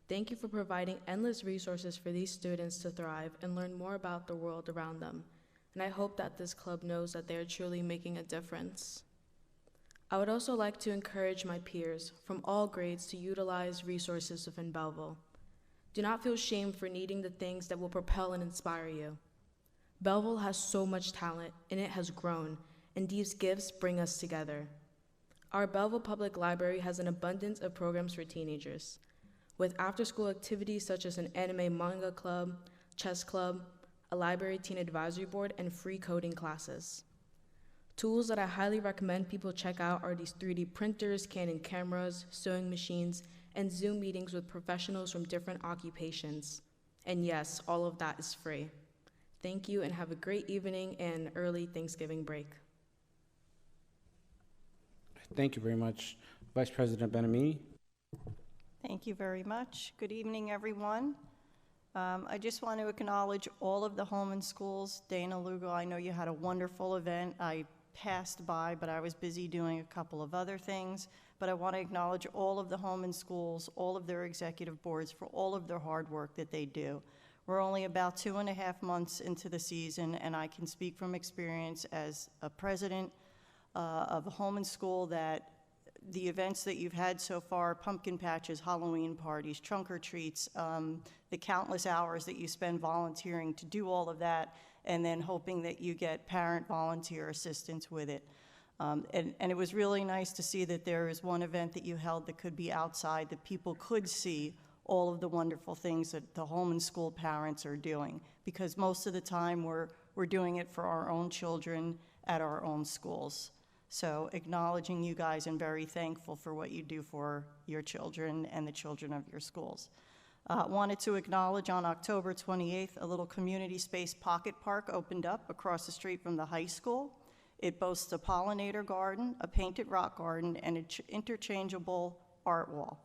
Thank you for providing endless resources for these students to thrive and learn more about the world around them. And I hope that this club knows that they are truly making a difference. I would also like to encourage my peers from all grades to utilize resources within Belleville. Do not feel shame for needing the things that will propel and inspire you. Belleville has so much talent, and it has grown, and these gifts bring us together. Our Belleville Public Library has an abundance of programs for teenagers, with after-school activities such as an anime manga club, chess club, a library teen advisory board, and free coding classes. Tools that I highly recommend people check out are these 3D printers, Canon cameras, sewing machines, and Zoom meetings with professionals from different occupations. And yes, all of that is free. Thank you and have a great evening and early Thanksgiving break. Thank you very much, Vice President Benamitni. Thank you very much. Good evening, everyone. I just want to acknowledge all of the Holman schools. Dana Lugo, I know you had a wonderful event. I passed by, but I was busy doing a couple of other things. But I want to acknowledge all of the Holman schools, all of their executive boards for all of their hard work that they do. We're only about 2.5 months into the season, and I can speak from experience as a president of a Holman school that the events that you've had so far, pumpkin patches, Halloween parties, trunk or treats, the countless hours that you spend volunteering to do all of that, and then hoping that you get parent volunteer assistance with it. And it was really nice to see that there is one event that you held that could be outside, that people could see all of the wonderful things that the Holman school parents are doing, because most of the time we're doing it for our own children at our own schools. So acknowledging you guys and very thankful for what you do for your children and the children of your schools. Wanted to acknowledge on October 28th, a little community space pocket park opened up across the street from the high school. It boasts a pollinator garden, a painted rock garden, and an interchangeable art wall.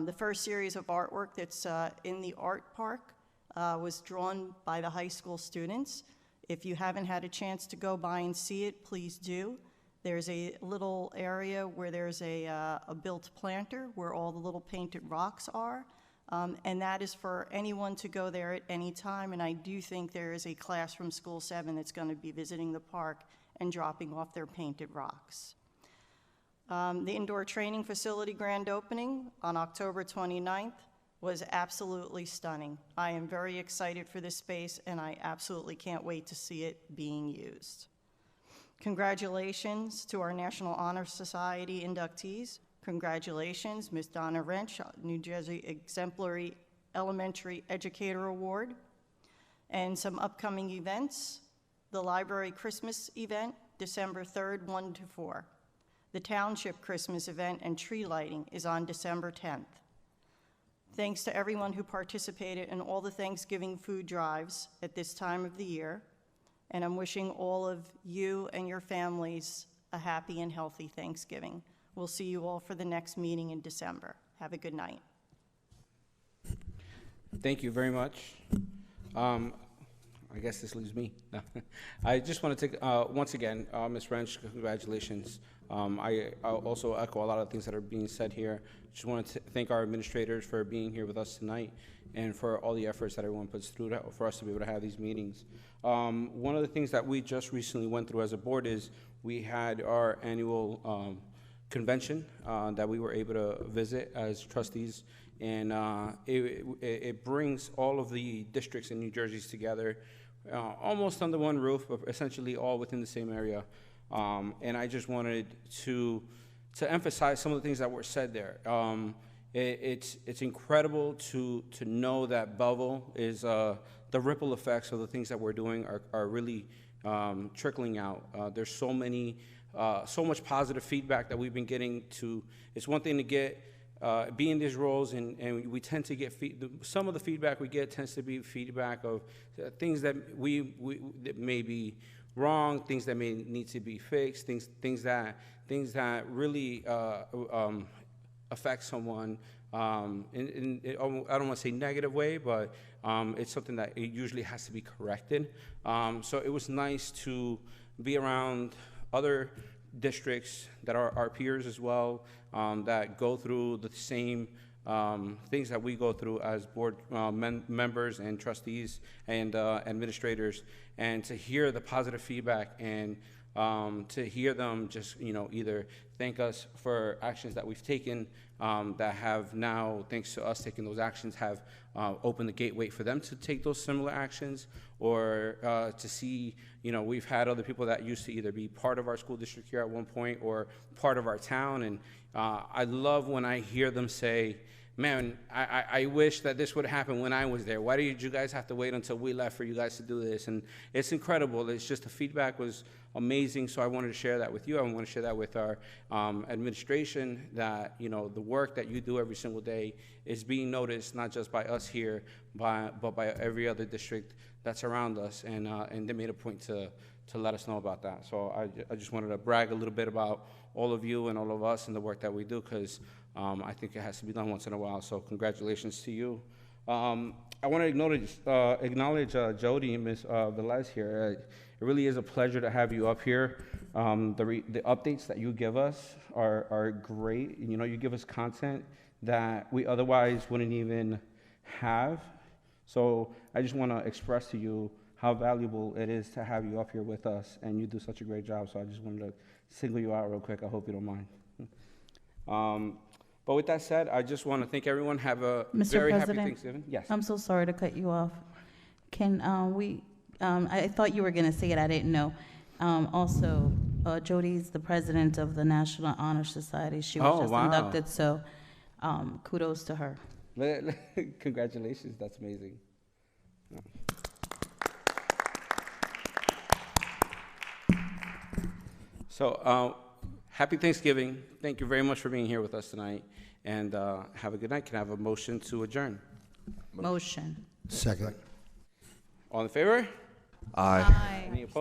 The first series of artwork that's in the art park was drawn by the high school students. If you haven't had a chance to go by and see it, please do. There's a little area where there's a built planter where all the little painted rocks are, and that is for anyone to go there at any time, and I do think there is a class from School 7 that's going to be visiting the park and dropping off their painted rocks. The indoor training facility grand opening on October 29th was absolutely stunning. I am very excited for this space, and I absolutely can't wait to see it being used. Congratulations to our National Honor Society inductees. Congratulations, Ms. Donna Wrench, New Jersey Exemplary Elementary Educator Award. And some upcoming events: the Library Christmas event, December 3rd, 1 to 4. The Township Christmas event and tree lighting is on December 10th. Thanks to everyone who participated in all the Thanksgiving food drives at this time of the year. And I'm wishing all of you and your families a happy and healthy Thanksgiving. We'll see you all for the next meeting in December. Have a good night. Thank you very much. I guess this leaves me. I just want to take, once again, Ms. Wrench, congratulations. I also echo a lot of things that are being said here. Just want to thank our administrators for being here with us tonight and for all the efforts that everyone puts through for us to be able to have these meetings. One of the things that we just recently went through as a board is we had our annual convention that we were able to visit as trustees, and it brings all of the districts in New Jersey together almost under one roof, but essentially all within the same area. And I just wanted to emphasize some of the things that were said there. It's incredible to know that Belleville is the ripple effects of the things that we're doing are really trickling out. There's so much positive feedback that we've been getting to. It's one thing to get be in these roles, and we tend to get some of the feedback we get tends to be feedback of things that that may be wrong, things that may need to be fixed, things that really affect someone in I don't want to say negative way, but it's something that it usually has to be corrected. So it was nice to be around other districts that are our peers as well, that go through the same things that we go through as board members and trustees and administrators, and to hear the positive feedback and to hear them just either thank us for actions that we've taken that have now, thanks to us taking those actions, have opened the gateway for them to take those similar actions, or to see, we've had other people that used to either be part of our school district here at one point or part of our town, and I love when I hear them say man, I wish that this would happen when I was there. Why did you guys have to wait until we left for you guys to do this? And it's incredible. It's just the feedback was amazing, so I wanted to share that with you. I want to share that with our administration, that, you know, the work that you do every single day is being noticed, not just by us here, but by every other district that's around us, and they made a point to let us know about that. So I just wanted to brag a little bit about all of you and all of us and the work that we do, because I think it has to be done once in a while. So congratulations to you. I want to acknowledge Jody and Ms. Velez here. It really is a pleasure to have you up here. The updates that you give us are great. You know, you give us content that we otherwise wouldn't even have. So I just want to express to you how valuable it is to have you up here with us, and you do such a great job. So I just wanted to single you out real quick. I hope you don't mind. But with that said, I just want to thank everyone. Have a very happy Thanksgiving. Yes. I'm so sorry to cut you off. Can I thought you were going to say it. I didn't know. Also, Jody's the president of the National Honor Society. She was just inducted, so kudos to her. Congratulations. That's amazing. So, happy Thanksgiving. Thank you very much for being here with us tonight. And have a good night. Can I have a motion to adjourn? Motion. Second. All in favor? Aye. Any opposed?